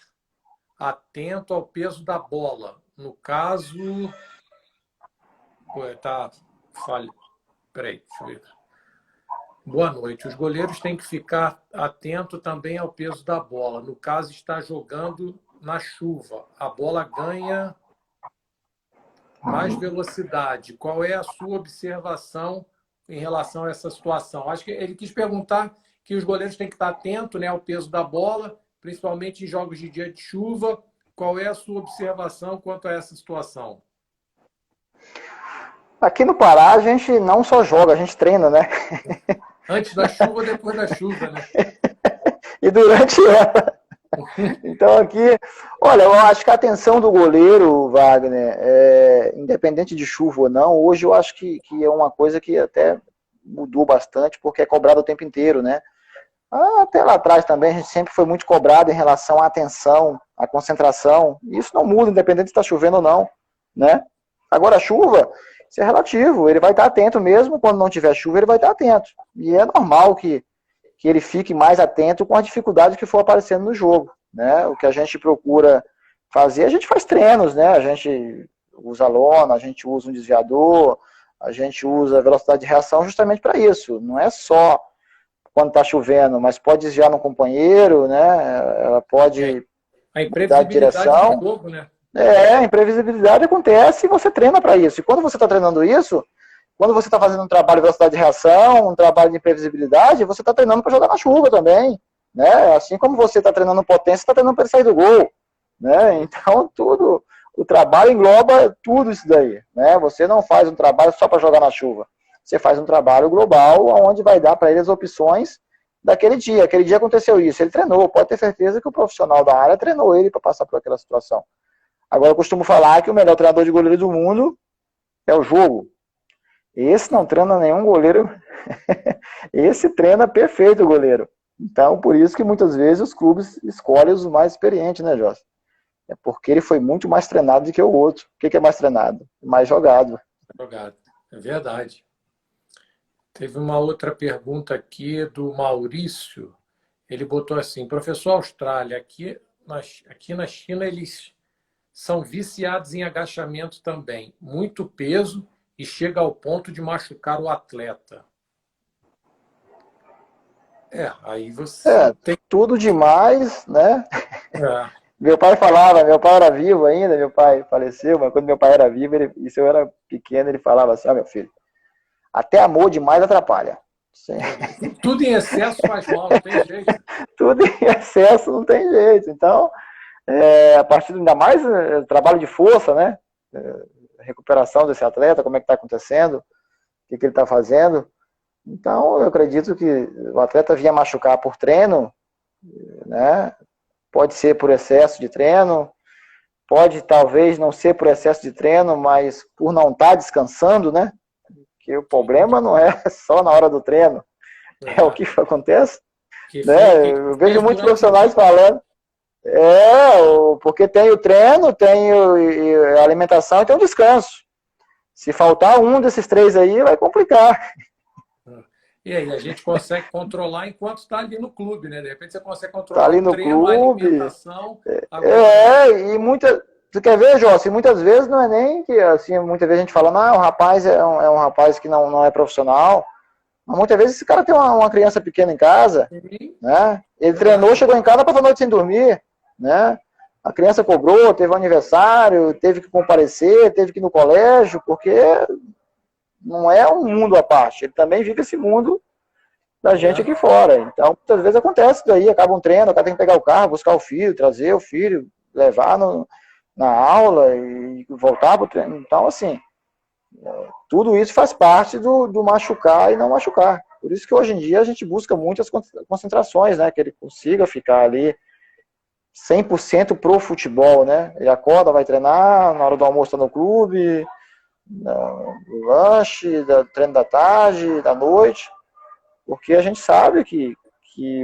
atento ao peso da bola. No caso, tá falha. Peraí, deixa eu ver. Boa noite. Os goleiros têm que ficar atento também ao peso da bola. No caso, está jogando na chuva. A bola ganha mais velocidade. Qual é a sua observação em relação a essa situação? Acho que ele quis perguntar que os goleiros têm que estar atentos, né, ao peso da bola, principalmente em jogos de dia de chuva. Qual é a sua observação quanto a essa situação? Aqui no Pará, a gente não só joga, a gente treina, né? Antes da chuva, depois da chuva, né? E durante ela. Então aqui, olha, eu acho que a atenção do goleiro, Wagner, independente de chuva ou não, hoje eu acho que é uma coisa que até mudou bastante, porque é cobrado o tempo inteiro, né? Até lá atrás também a gente sempre foi muito cobrado em relação à atenção, à concentração. Isso não muda, independente se está chovendo ou não, né? Agora a chuva, isso é relativo, ele vai estar atento mesmo, quando não tiver chuva ele vai estar atento. E é normal que ele fique mais atento com a dificuldade que for aparecendo no jogo, né? O que a gente procura fazer, a gente faz treinos, né? A gente usa lona, a gente usa um desviador, a gente usa velocidade de reação justamente para isso. Não é só quando está chovendo, mas pode desviar no companheiro, né? Ela pode a mudar de imprevisibilidade direção. do jogo, né? A imprevisibilidade acontece e você treina para isso. E quando você está treinando isso, quando você está fazendo um trabalho de velocidade de reação, um trabalho de imprevisibilidade, você está treinando para jogar na chuva também, né? Assim como você está treinando potência, você está treinando para sair do gol, né? Então tudo, o trabalho engloba tudo isso daí, né? Você não faz um trabalho só para jogar na chuva, você faz um trabalho global, onde vai dar para ele as opções daquele dia. Aquele dia aconteceu isso, ele treinou, pode ter certeza que o profissional da área treinou ele para passar por aquela situação. Agora eu costumo falar que o melhor treinador de goleiro do mundo é o jogo. Esse não treina nenhum goleiro. Esse treina perfeito o goleiro. Então, por isso que muitas vezes os clubes escolhem os mais experientes, né, Jorge? É porque ele foi muito mais treinado do que o outro. O que é mais treinado? Mais jogado. Jogado. É verdade. Teve uma outra pergunta aqui do Maurício. Ele botou assim, professor Austrália, aqui na China eles são viciados em agachamento também. Muito peso e chega ao ponto de machucar o atleta. Aí você tem... Tudo demais, né? É. Meu pai falava, meu pai era vivo ainda, meu pai faleceu, mas quando meu pai era vivo, e se eu era pequeno, ele falava assim, meu filho, até amor demais atrapalha. Sim. Tudo em excesso faz mal, não tem jeito. Tudo em excesso não tem jeito. Então, a partir ainda mais trabalho de força, né? Recuperação desse atleta, como é que está acontecendo, o que ele está fazendo. Então, eu acredito que o atleta vinha machucar por treino, né? Pode ser por excesso de treino, pode talvez não ser por excesso de treino, mas por não estar descansando, né? Que o problema não é só na hora do treino, é o que acontece. Né? Eu vejo muitos profissionais falando, porque tem o treino, tem a alimentação e tem o descanso. Se faltar um desses três aí, vai complicar. E aí, a gente consegue controlar enquanto está ali no clube, né? De repente você consegue controlar tá ali no treino, clube. a alimentação. E tu quer ver, Jossi? Muitas vezes não é nem que, assim, muitas vezes a gente fala, o rapaz é um rapaz que não é profissional. Mas muitas vezes esse cara tem uma criança pequena em casa, né? Ele treinou, chegou em casa, passou a noite sem dormir, né? A criança cobrou, teve um aniversário, teve que comparecer, teve que ir no colégio, porque não é um mundo à parte. Ele também vive esse mundo da gente aqui fora. Então, muitas vezes acontece isso daí, acaba um treino, o cara tem que pegar o carro, buscar o filho, trazer o filho, levar na aula e voltar para o treino. Então, assim, tudo isso faz parte do machucar e não machucar. Por isso que hoje em dia a gente busca muitas concentrações, né? Que ele consiga ficar ali 100% pro futebol, né? Ele acorda, vai treinar, na hora do almoço está no clube, no lanche, treino da tarde, da noite, porque a gente sabe que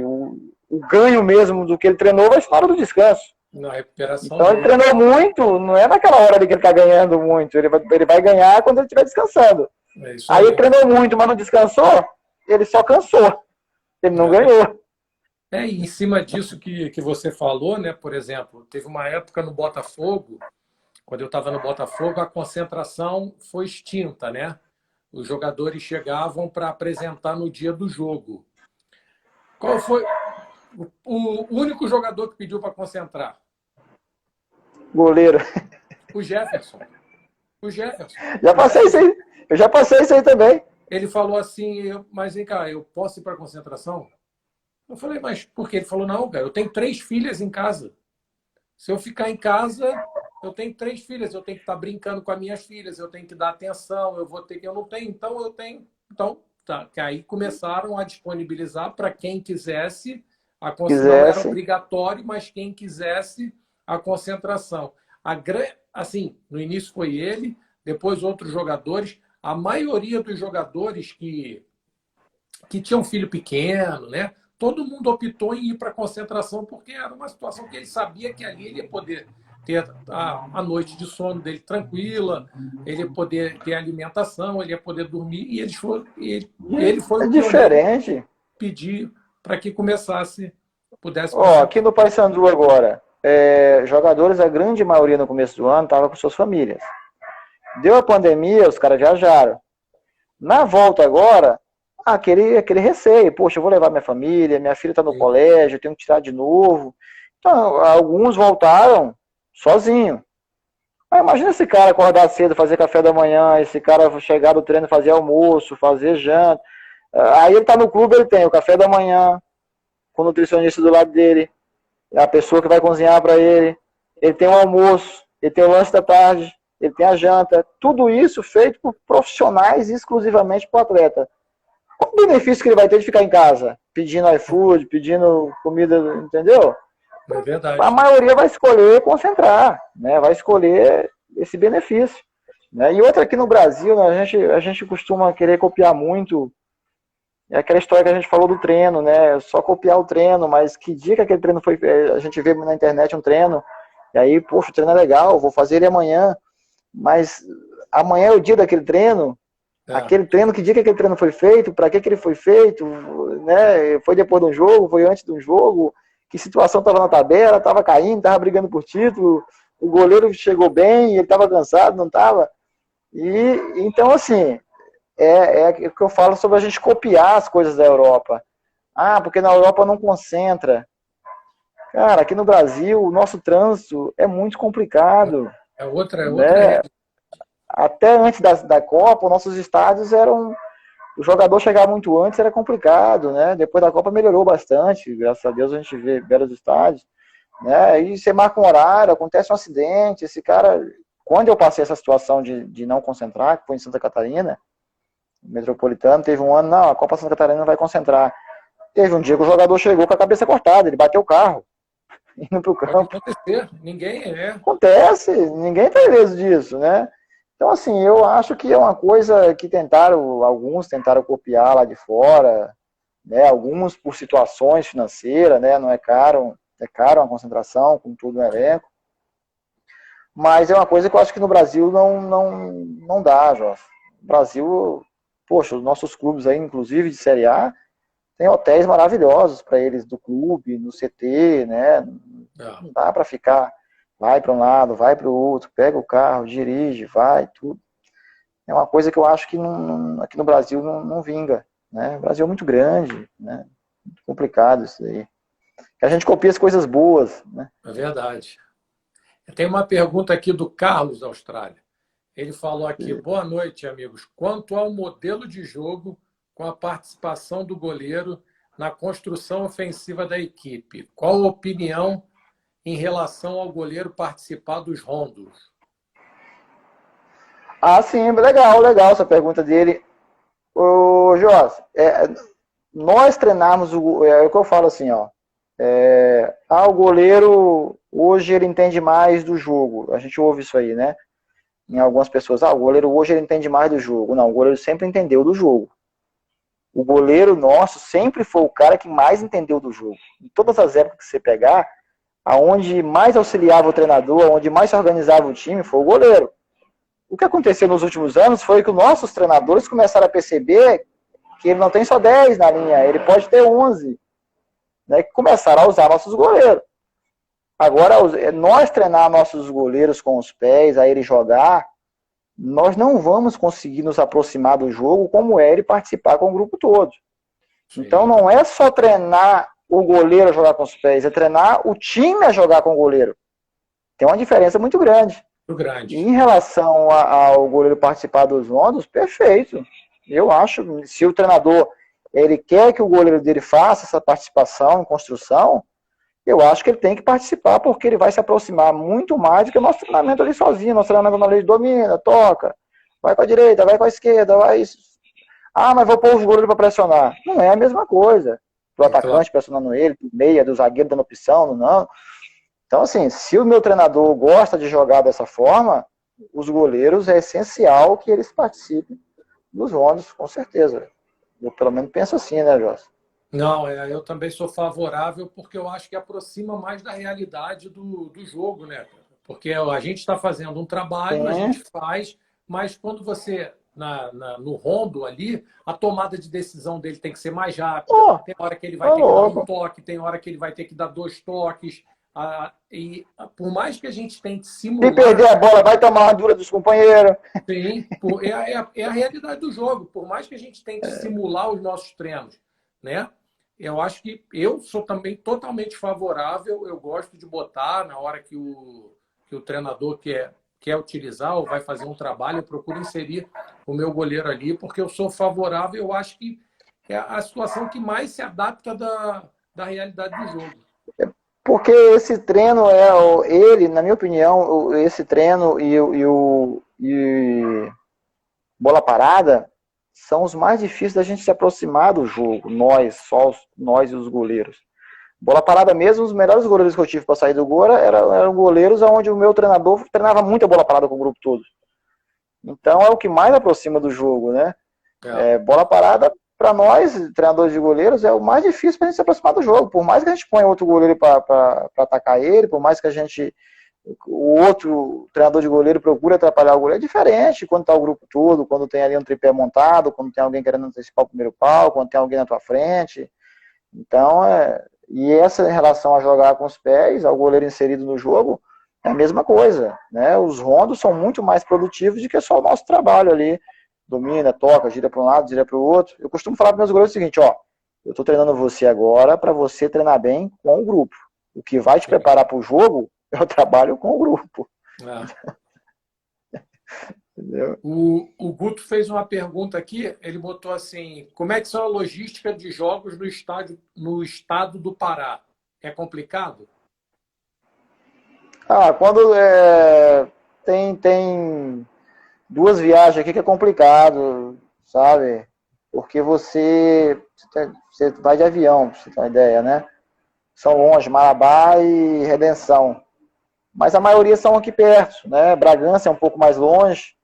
o ganho mesmo do que ele treinou vai ser na hora do descanso. Na recuperação. Então ele treinou muito, não é naquela hora ali que ele está ganhando muito, ele vai ganhar quando ele estiver descansando. Aí ele treinou muito, mas não descansou, ele só cansou, ele não ganhou. E em cima disso que você falou, né? Por exemplo, teve uma época no Botafogo, quando eu estava no Botafogo, a concentração foi extinta, né? Os jogadores chegavam para apresentar no dia do jogo. Qual foi o único jogador que pediu para concentrar? Goleiro. O Jefferson. O Jefferson. Já passei isso aí. Eu já passei isso aí também. Ele falou assim, mas vem cá, eu posso ir para concentração? Eu falei, mas por quê? Ele falou, não, cara, eu tenho 3 filhas em casa. Se eu ficar em casa, eu tenho 3 filhas, eu tenho que estar brincando com as minhas filhas, eu tenho que dar atenção, eu não tenho, então eu tenho. Então, tá. Que aí começaram a disponibilizar para quem quisesse, a concentração era obrigatório, mas quem quisesse a concentração. Assim, no início foi ele, depois outros jogadores. A maioria dos jogadores que tinham filho pequeno, né? Todo mundo optou em ir para a concentração porque era uma situação que ele sabia que ali ele ia poder ter a noite de sono dele tranquila, ele ia poder ter alimentação, ele ia poder dormir, e ele foi o diferente. Pedir para que pudesse aqui no Paysandu agora, jogadores, a grande maioria no começo do ano estava com suas famílias. Deu a pandemia, os caras viajaram. Na volta agora, aquele receio. Poxa, eu vou levar minha família, minha filha está no colégio, eu tenho que tirar de novo. Então, alguns voltaram sozinho. Mas imagina esse cara acordar cedo, fazer café da manhã, esse cara chegar do treino, fazer almoço, fazer janta. Aí ele está no clube, ele tem o café da manhã, com o nutricionista do lado dele, a pessoa que vai cozinhar para ele tem o almoço, ele tem o lanche da tarde, ele tem a janta, tudo isso feito por profissionais exclusivamente para o atleta. Qual o benefício que ele vai ter de ficar em casa, pedindo iFood, pedindo comida, entendeu? É verdade. A maioria vai escolher concentrar, né? Vai escolher esse benefício. né? E outra aqui no Brasil, né, a gente costuma querer copiar muito. É aquela história que a gente falou do treino, né? Só copiar o treino, mas que dia que aquele treino foi. A gente vê na internet um treino, e aí, poxa, o treino é legal, vou fazer ele amanhã, mas amanhã é o dia daquele treino. É, Aquele treino, que dia que aquele treino foi feito, para que ele foi feito, né? Foi depois de um jogo, foi antes de um jogo, que situação estava na tabela, estava caindo, estava brigando por título, o goleiro chegou bem, ele estava cansado, não estava. E então, assim, é o que eu falo sobre a gente copiar as coisas da Europa. Ah, porque na Europa não concentra. Cara, aqui no Brasil, o nosso trânsito é muito complicado, é outra né? Até antes da Copa, nossos estádios eram. O jogador chegar muito antes era complicado, né? Depois da Copa melhorou bastante, graças a Deus a gente vê belos estádios, né? E você marca um horário, acontece um acidente, esse cara. Quando eu passei essa situação de não concentrar, que foi em Santa Catarina, Metropolitano, teve um ano, não, a Copa Santa Catarina não vai concentrar. Teve um dia que o jogador chegou com a cabeça cortada, ele bateu o carro, indo pro pode campo. acontecer, ninguém é. Acontece, ninguém tá ileso disso, né? Então, assim, eu acho que é uma coisa que alguns tentaram copiar lá de fora, né? Alguns por situações financeiras, né? Não é caro, é caro uma concentração, com tudo no elenco. Mas é uma coisa que eu acho que no Brasil não dá, Jorge. No Brasil, poxa, os nossos clubes aí, inclusive de Série A, tem hotéis maravilhosos para eles do clube, no CT, né? Não dá para ficar, vai para um lado, vai para o outro, pega o carro, dirige, vai, tudo. É uma coisa que eu acho que aqui no Brasil não vinga, né? O Brasil é muito grande, né? Muito complicado isso aí. Que a gente copia as coisas boas, né? É verdade. Tem uma pergunta aqui do Carlos, da Austrália. Ele falou aqui: boa noite, amigos. Quanto ao modelo de jogo com a participação do goleiro na construção ofensiva da equipe, qual a opinião em relação ao goleiro participar dos rondos? Ah, sim, legal essa pergunta dele. Ô, Jorge, nós treinarmos é o que eu falo assim, ó. O goleiro hoje ele entende mais do jogo. A gente ouve isso aí, né? Em algumas pessoas, o goleiro hoje ele entende mais do jogo. Não, o goleiro sempre entendeu do jogo. O goleiro nosso sempre foi o cara que mais entendeu do jogo. Em todas as épocas que você pegar, aonde mais auxiliava o treinador, aonde mais se organizava o time, foi o goleiro. O que aconteceu nos últimos anos foi que os nossos treinadores começaram a perceber que ele não tem só 10 na linha, ele pode ter 11. Né, que começaram a usar nossos goleiros. Agora, nós treinar nossos goleiros com os pés, a ele jogar, nós não vamos conseguir nos aproximar do jogo como é ele participar com o grupo todo. Sim. Então, não é só treinar o goleiro a jogar com os pés, é treinar o time a jogar com o goleiro. Tem uma diferença muito grande. Muito grande. E em relação ao goleiro participar dos rondos, perfeito. Eu acho, se o treinador ele quer que o goleiro dele faça essa participação em construção, eu acho que ele tem que participar, porque ele vai se aproximar muito mais do que o nosso treinamento ali sozinho. Nosso treinamento ali domina, toca, vai com a direita, vai com a esquerda, vai... mas vou pôr os goleiros para pressionar. Não é a mesma coisa. Do atacante pressionando ele, do meia, do zagueiro dando opção, não. Então, assim, se o meu treinador gosta de jogar dessa forma, os goleiros é essencial que eles participem dos rondos, com certeza. Eu pelo menos penso assim, né, Jorge? Não, eu também sou favorável porque eu acho que aproxima mais da realidade do jogo, né? Porque a gente está fazendo um trabalho, a gente faz, mas quando você, no rondo ali, a tomada de decisão dele tem que ser mais rápida. Tem hora que ele vai ter que dar um toque, tem hora que ele vai ter que dar 2 toques. E por mais que a gente tente simular... Se perder a bola, vai tomar uma dura dos companheiros. Sim, é a realidade do jogo. Por mais que a gente tente simular os nossos treinos, né? Eu acho que eu sou também totalmente favorável. Eu gosto de botar na hora que o treinador quer utilizar ou vai fazer um trabalho, eu procuro inserir o meu goleiro ali, porque eu sou favorável. Eu acho que é a situação que mais se adapta da realidade do jogo. Porque esse treino na minha opinião, esse treino e bola parada são os mais difíceis da gente se aproximar do jogo, nós e os goleiros. Bola parada mesmo, os melhores goleiros que eu tive para sair do gol eram goleiros onde o meu treinador treinava muita bola parada com o grupo todo. Então é o que mais aproxima do jogo, né? É. Bola parada, para nós, treinadores de goleiros, é o mais difícil para a gente se aproximar do jogo. Por mais que a gente ponha outro goleiro para atacar ele, por mais que o outro treinador de goleiro procure atrapalhar o goleiro, é diferente quando está o grupo todo, quando tem ali um tripé montado, quando tem alguém querendo antecipar o primeiro pau, quando tem alguém na tua frente. Então, e essa em relação a jogar com os pés, ao goleiro inserido no jogo, é a mesma coisa, né? Os rondos são muito mais produtivos do que só o nosso trabalho ali. Domina, toca, gira para um lado, gira para o outro. Eu costumo falar para meus goleiros o seguinte, ó, eu estou treinando você agora para você treinar bem com o grupo. O que vai te preparar para o jogo é o trabalho com o grupo. Entendeu? O Guto fez uma pergunta aqui, ele botou assim, como é que são a logística de jogos no estado do Pará? É complicado? Quando tem duas viagens aqui que é complicado, sabe? Porque você vai de avião, pra você ter uma ideia, né? São longe, Marabá e Redenção. Mas a maioria são aqui perto, né? Bragança é um pouco mais longe.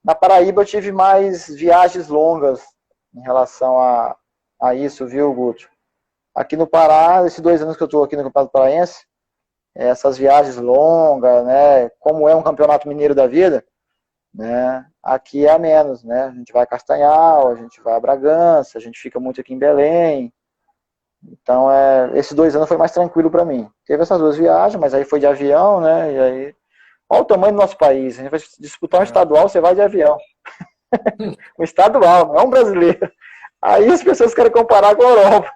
Na Paraíba eu tive mais viagens longas em relação a isso, viu, Guto? Aqui no Pará, esses 2 anos que eu estou aqui no Campeonato Paraense, essas viagens longas, né? Como é um campeonato mineiro da vida, né? Aqui é a menos, né? A gente vai a Castanhal, a gente vai a Bragança, a gente fica muito aqui em Belém. Então, esses 2 anos foi mais tranquilo para mim. Teve essas 2 viagens, mas aí foi de avião, né? E aí, olha o tamanho do nosso país. A gente vai disputar um estadual, você vai de avião. Um estadual, não é um brasileiro. Aí as pessoas querem comparar com a Europa.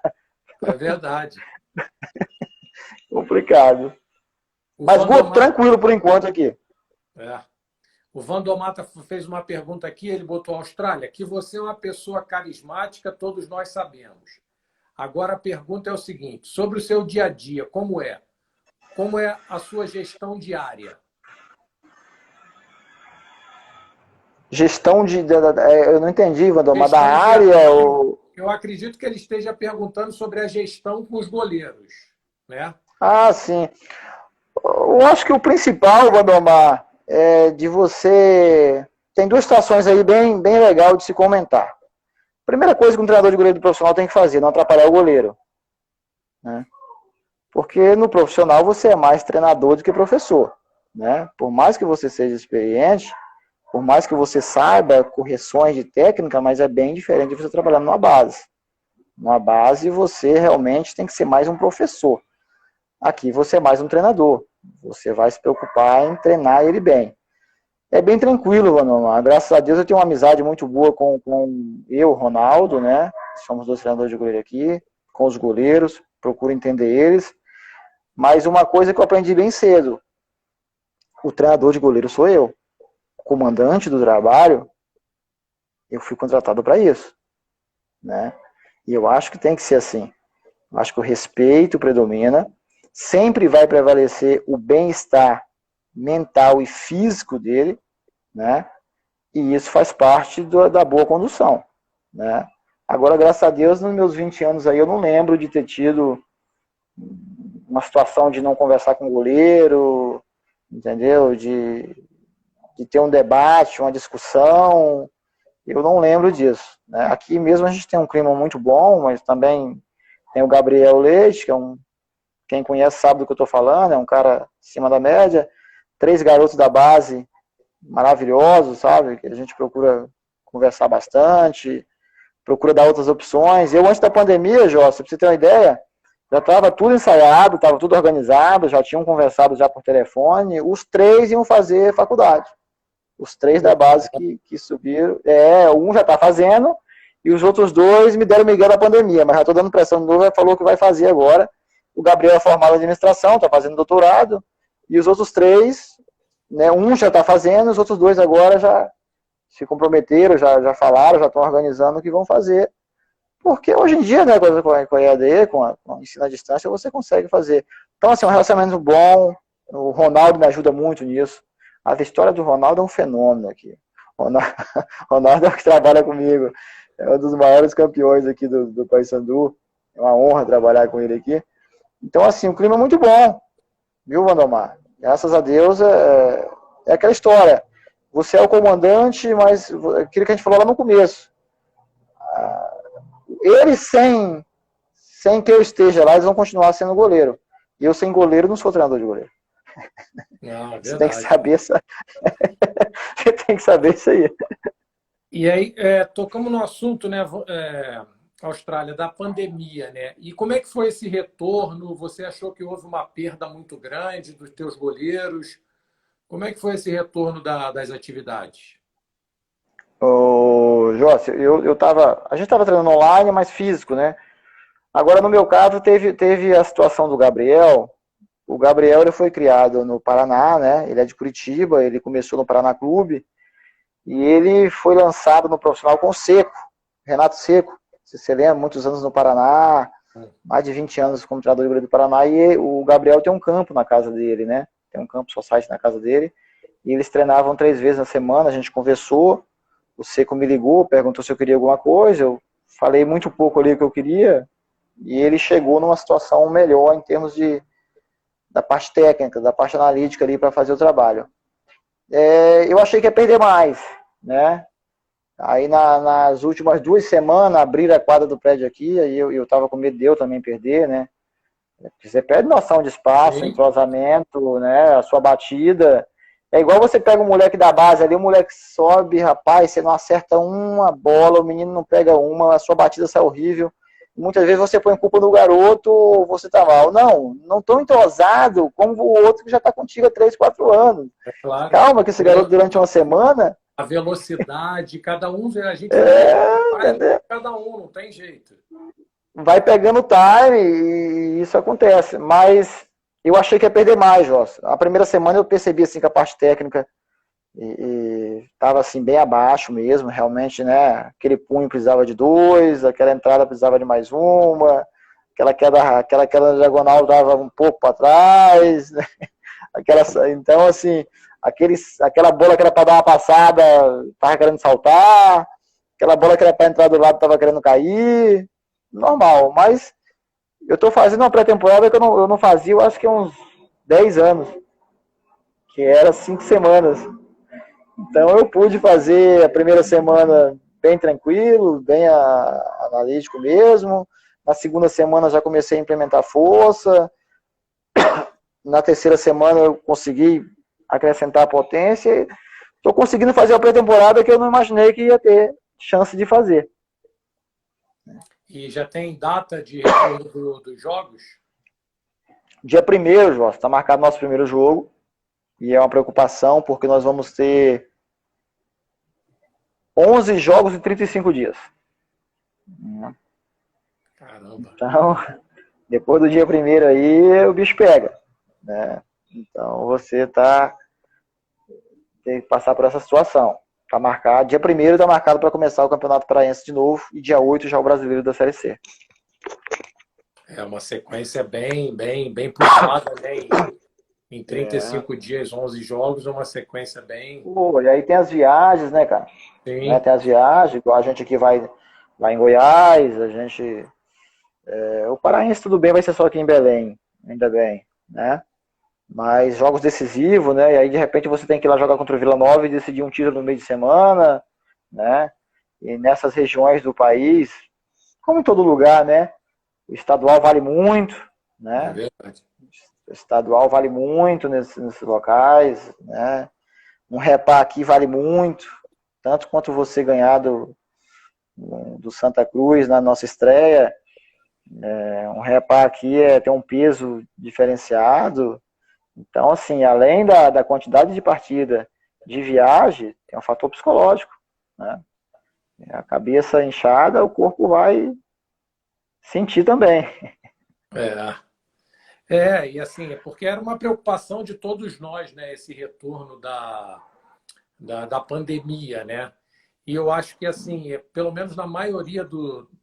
É verdade. Complicado. Mas, Guto, tranquilo por enquanto aqui. O Vandomata fez uma pergunta aqui, ele botou Austrália, que você é uma pessoa carismática, todos nós sabemos. Agora a pergunta é o seguinte, sobre o seu dia a dia, como é? Como é a sua gestão diária? Gestão eu não entendi, Vandomata, da área ou... Eu acredito que ele esteja perguntando sobre a gestão com os goleiros, né? Sim. Eu acho que o principal, Vandomar, é de você... Tem 2 situações aí bem legal de se comentar. Primeira coisa que um treinador de goleiro do profissional tem que fazer, não atrapalhar o goleiro. Né? Porque no profissional você é mais treinador do que professor. Né? Por mais que você seja experiente, por mais que você saiba correções de técnica, mas é bem diferente de você trabalhar numa base. Numa base você realmente tem que ser mais um professor. Aqui você é mais um treinador. Você vai se preocupar em treinar ele bem. É bem tranquilo, Vanomar. Graças a Deus eu tenho uma amizade muito boa com eu, Ronaldo, né? Somos 2 treinadores de goleiro aqui, com os goleiros, procuro entender eles. Mas uma coisa que eu aprendi bem cedo, o treinador de goleiro sou eu. O comandante do trabalho, eu fui contratado para isso. Né? E eu acho que tem que ser assim. Eu acho que o respeito predomina, sempre vai prevalecer o bem-estar mental e físico dele, né? E isso faz parte da boa condução, né? Agora, graças a Deus, nos meus 20 anos aí, eu não lembro de ter tido uma situação de não conversar com o goleiro, entendeu? De ter um debate, uma discussão. Eu não lembro disso, né? Aqui mesmo a gente tem um clima muito bom, mas também tem o Gabriel Leite, que é quem conhece sabe do que eu estou falando, é um cara acima da média. 3 garotos da base maravilhosos, sabe? Que a gente procura conversar bastante, procura dar outras opções. Eu, antes da pandemia, Jossa, pra você ter uma ideia, já estava tudo ensaiado, estava tudo organizado, já tinham conversado já por telefone. Os 3 iam fazer faculdade. Os 3 da base que subiram. Um já está fazendo, e os outros 2 me deram migué da pandemia, mas já estou dando pressão de novo, falou que vai fazer agora. O Gabriel é formado em administração, está fazendo doutorado, e os outros 3, né, um já está fazendo, os outros 2 agora já se comprometeram, já falaram, já estão organizando o que vão fazer. Porque hoje em dia, né, com a EAD, com o ensino à distância, você consegue fazer. Então, assim, um relacionamento bom, o Ronaldo me ajuda muito nisso. A história do Ronaldo é um fenômeno aqui. Ronaldo é o que trabalha comigo, é um dos maiores campeões aqui do Paysandu. É uma honra trabalhar com ele aqui. Então, assim, o clima é muito bom, viu, Vandomar? Graças a Deus, é aquela história. você é o comandante, mas aquilo que a gente falou lá no começo. Eles sem que eu esteja lá, eles vão continuar sendo goleiro. E eu sem goleiro não sou treinador de goleiro. Ah, Você tem que verdade. saber essa... Você tem que saber isso aí. E aí, tocamos no assunto, né, Austrália, da pandemia, né? E como é que foi esse retorno? Você achou que houve uma perda muito grande dos teus goleiros? Como é que foi esse retorno das atividades? Ô, Jossi, a gente tava treinando online, mas físico, né? Agora, no meu caso, teve a situação do Gabriel. O Gabriel ele foi criado no Paraná, né? Ele é de Curitiba, ele começou no Paraná Clube e ele foi lançado no profissional com o Seco, Renato Seco. Se você lembra, muitos anos no Paraná, mais de 20 anos como treinador de goleiro do Paraná, e o Gabriel tem um campo na casa dele, né? Tem um campo society na casa dele, e eles treinavam 3 vezes na semana, a gente conversou, o Seco me ligou, perguntou se eu queria alguma coisa, eu falei muito pouco ali o que eu queria, e ele chegou numa situação melhor em termos da parte técnica, da parte analítica ali para fazer o trabalho. Eu achei que ia perder mais, né? Aí nas últimas 2 semanas abriram a quadra do prédio aqui, aí eu tava com medo de eu também perder, né? Você perde noção de espaço, Sim, entrosamento, né? A sua batida. É igual você pega um moleque da base ali, o moleque sobe, rapaz, você não acerta uma bola, o menino não pega uma, a sua batida sai horrível. Muitas vezes você põe culpa no garoto ou você tá mal. Não tão entrosado como o outro que já tá contigo há 3, 4 anos. é claro. Calma que esse garoto durante uma semana, A velocidade, cada um, a gente vai pegando o time de entendeu? cada um, não tem jeito. Vai pegando time e isso acontece. Mas eu achei que ia perder mais, Joss. A primeira semana eu percebi assim que a parte técnica estava assim bem abaixo mesmo, realmente, né? Aquele punho precisava de 2, aquela entrada precisava de mais uma, aquela queda diagonal dava um pouco para trás, né? Então assim, aquela bola que era para dar uma passada tava querendo saltar, aquela bola que era para entrar do lado tava querendo cair, normal. Mas eu tô fazendo uma pré-temporada que eu não fazia, eu acho que há uns 10 anos, que era 5 semanas. Então eu pude fazer a primeira semana bem tranquilo, bem analítico mesmo. Na segunda semana já comecei a implementar força. Na terceira semana eu consegui acrescentar potência. Estou conseguindo fazer a pré-temporada que eu não imaginei que ia ter chance de fazer. E já tem data de retorno dos jogos? Dia 1º, Jorge, está marcado nosso primeiro jogo. E é uma preocupação porque nós vamos ter 11 jogos em 35 dias. Caramba. Então, depois do dia 1º aí, o bicho pega, né? Então, tem que passar por essa situação. Tá marcado, dia 1º está marcado para começar o Campeonato Paraense de novo e dia 8 já o Brasileiro da Série C. É uma sequência bem puxada, né? Em 35 dias, 11 jogos, é uma sequência bem... Pô, e aí tem as viagens, né, cara? Né, Sim, tem as viagens, igual a gente aqui vai lá em Goiás, o Paraense tudo bem, vai ser só aqui em Belém, ainda bem, né? Mas jogos decisivos, né? E aí de repente você tem que ir lá jogar contra o Vila Nova e decidir um título no meio de semana, né? E nessas regiões do país, como em todo lugar, né? O estadual vale muito, é né? verdade. O estadual vale muito nesses locais, né? Um repá aqui vale muito, tanto quanto você ganhar do Santa Cruz na nossa estreia. Um repá aqui tem um peso diferenciado. Então, assim, além da quantidade de partida de viagem, tem um fator psicológico, né? A cabeça inchada, o corpo vai sentir também. É. E assim, é porque era uma preocupação de todos nós, né? Esse retorno da pandemia, né? E eu acho que, assim, pelo menos na maioria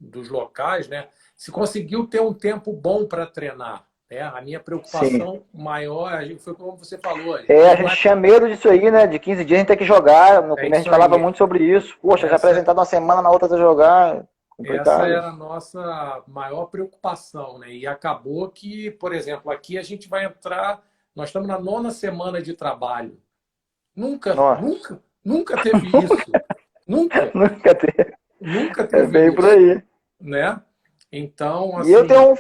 dos locais, né? Se conseguiu ter um tempo bom para treinar, né? A minha Sim. preocupação maior foi como você falou, A gente tinha medo disso aí, né? De 15 dias a gente tem que jogar. No é começo a isso gente falava aí. muito sobre isso. Poxa, já Essa, apresentado uma semana, na outra você jogar. essa Complicado. era a nossa maior preocupação, né? E acabou que, por exemplo, aqui a gente vai entrar, nós estamos na 9ª semana de trabalho. Nunca, Nossa. nunca. Nunca teve isso. Nunca. Nunca teve. Nunca É teve bem por isso, aí. né? Então, E eu assim, tenho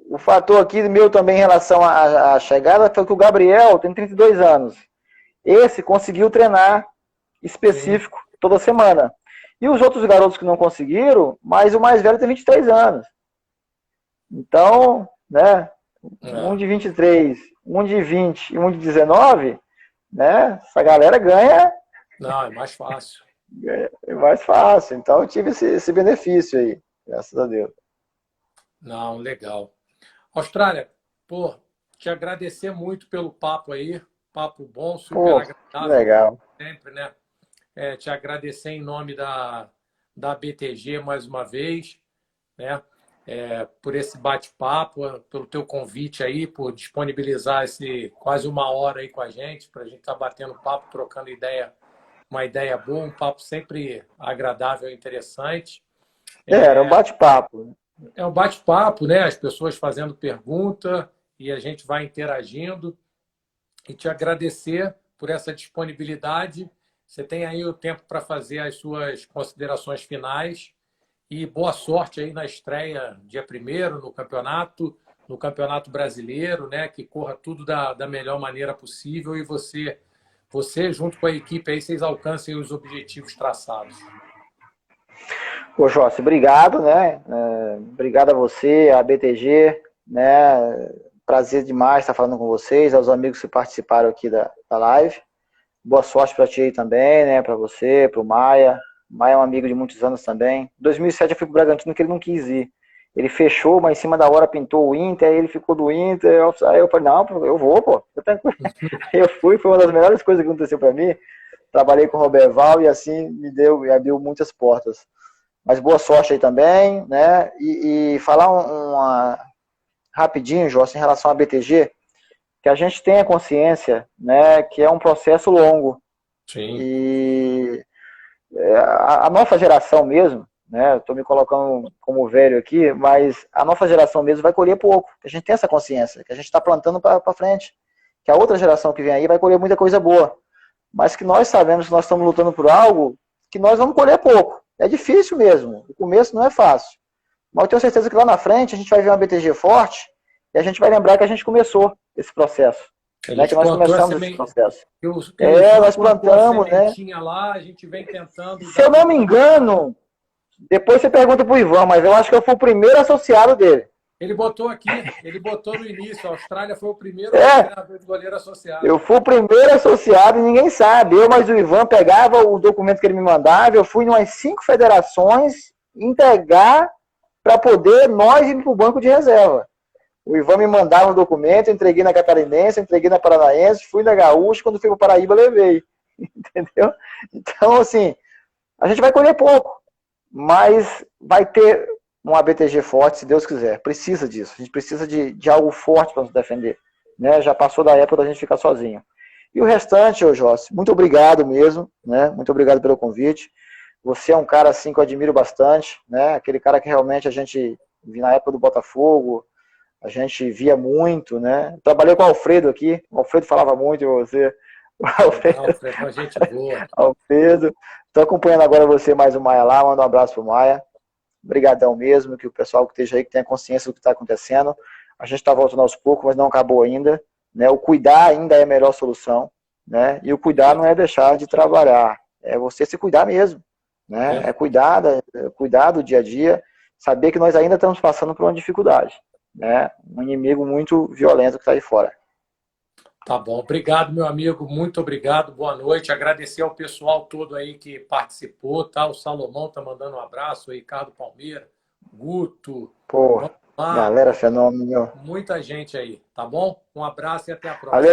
o fator aqui meu também em relação à chegada foi que o Gabriel tem 32 anos. Esse conseguiu treinar sim, específico toda semana. E os outros garotos que não conseguiram, mas o mais velho tem 23 anos. Então, né, um é. de 23, um de 20 e um de 19, né, essa galera Não, é mais fácil. ganha mais fácil. Então eu tive esse benefício aí, graças a Deus. Não, legal. Austrália, pô, te agradecer muito pelo papo aí, papo bom, super Pô, que agradável, como legal. sempre, né? Te agradecer em nome da BTG mais uma vez, né? Por esse bate-papo, pelo teu convite aí, por disponibilizar esse quase uma hora aí com a gente, para a gente estar batendo papo, trocando ideia, uma ideia boa, um papo sempre agradável e interessante. Era um bate-papo. É um bate-papo, né? As pessoas fazendo pergunta e a gente vai interagindo. E te agradecer por essa disponibilidade. Você tem aí o tempo para fazer as suas considerações finais. E boa sorte aí na estreia, dia 1º, no Campeonato Brasileiro, né? Que corra tudo da melhor maneira possível e você, junto com a equipe, aí, vocês alcancem os objetivos traçados. Pô, Jossi, obrigado, né? Obrigado a você, a BTG, né? Prazer demais estar falando com vocês, aos amigos que participaram aqui da live. Boa sorte para ti aí também, né? Para você, para o Maia. O Maia é um amigo de muitos anos também. Em 2007 eu fui pro Bragantino que ele não quis ir. Ele fechou, mas em cima da hora pintou o Inter, aí ele ficou do Inter. Aí eu falei, não, eu vou, pô. Eu fui, foi uma das melhores coisas que aconteceu para mim. Trabalhei com o Roberval e assim me abriu muitas portas. Mas boa sorte aí também, né? E falar rapidinho, Jorge, em relação à BTG, que a gente tenha consciência, né, que é um processo longo. Sim, E a nossa geração mesmo, né, estou me colocando como velho aqui, mas a nossa geração mesmo vai colher pouco. A gente tem essa consciência, que a gente está plantando para frente. Que a outra geração que vem aí vai colher muita coisa boa. Mas que nós sabemos que nós estamos lutando por algo que nós vamos colher pouco. É difícil mesmo. O começo não é fácil. Mas eu tenho certeza que lá na frente a gente vai ver uma BTG forte e a gente vai lembrar que a gente começou esse processo. a Né? Que gente nós plantou a começamos esse semente. processo. O Ivan Nós plantou a plantamos, né? sementinha lá, a gente vem tentando Se dar eu não me continuidade. engano, depois você pergunta pro Ivan, mas eu acho que eu fui o primeiro associado dele. Ele botou aqui, ele botou no início. A Austrália foi o primeiro É, treinador de goleiro associado. eu fui o primeiro associado e ninguém sabe. Eu, mas o Ivan pegava o documento que ele me mandava, eu fui em umas 5 federações entregar para poder nós ir para o banco de reserva. O Ivan me mandava um documento, entreguei na Catarinense, entreguei na Paranaense, fui na Gaúcha, quando fui para Paraíba, levei. Entendeu? Então, assim, a gente vai colher pouco, mas vai ter uma BTG forte, se Deus quiser. Precisa disso. A gente precisa de algo forte para nos defender. Né? Já passou da época da gente ficar sozinho. E o restante, ô Jossi, muito obrigado mesmo, né? Muito obrigado pelo convite. Você é um cara assim que eu admiro bastante, né? Aquele cara que realmente a gente, na época do Botafogo, a gente via muito, né? Trabalhei com o Alfredo aqui, o Alfredo falava muito de você. O Legal, Alfredo, Fred, uma gente boa. Alfredo. Estou acompanhando agora você mais o Maia lá, manda um abraço pro Maia. Obrigadão mesmo, que o pessoal que esteja aí, que tenha consciência do que está acontecendo. A gente está voltando aos poucos, mas não acabou ainda. Né? O cuidar ainda é a melhor solução. Né? E o cuidar não é deixar de trabalhar, é você se cuidar mesmo. Né? É cuidar do dia a dia, saber que nós ainda estamos passando por uma dificuldade. Né? Um inimigo muito violento que está aí fora. Tá bom. Obrigado, meu amigo. Muito obrigado. Boa noite. Agradecer ao pessoal todo aí que participou, tá? O Salomão tá mandando um abraço, o Ricardo Palmeira, Guto, Pô, vamos lá, galera fenômeno. muita gente aí, tá bom? Um abraço e até a próxima. Valeu,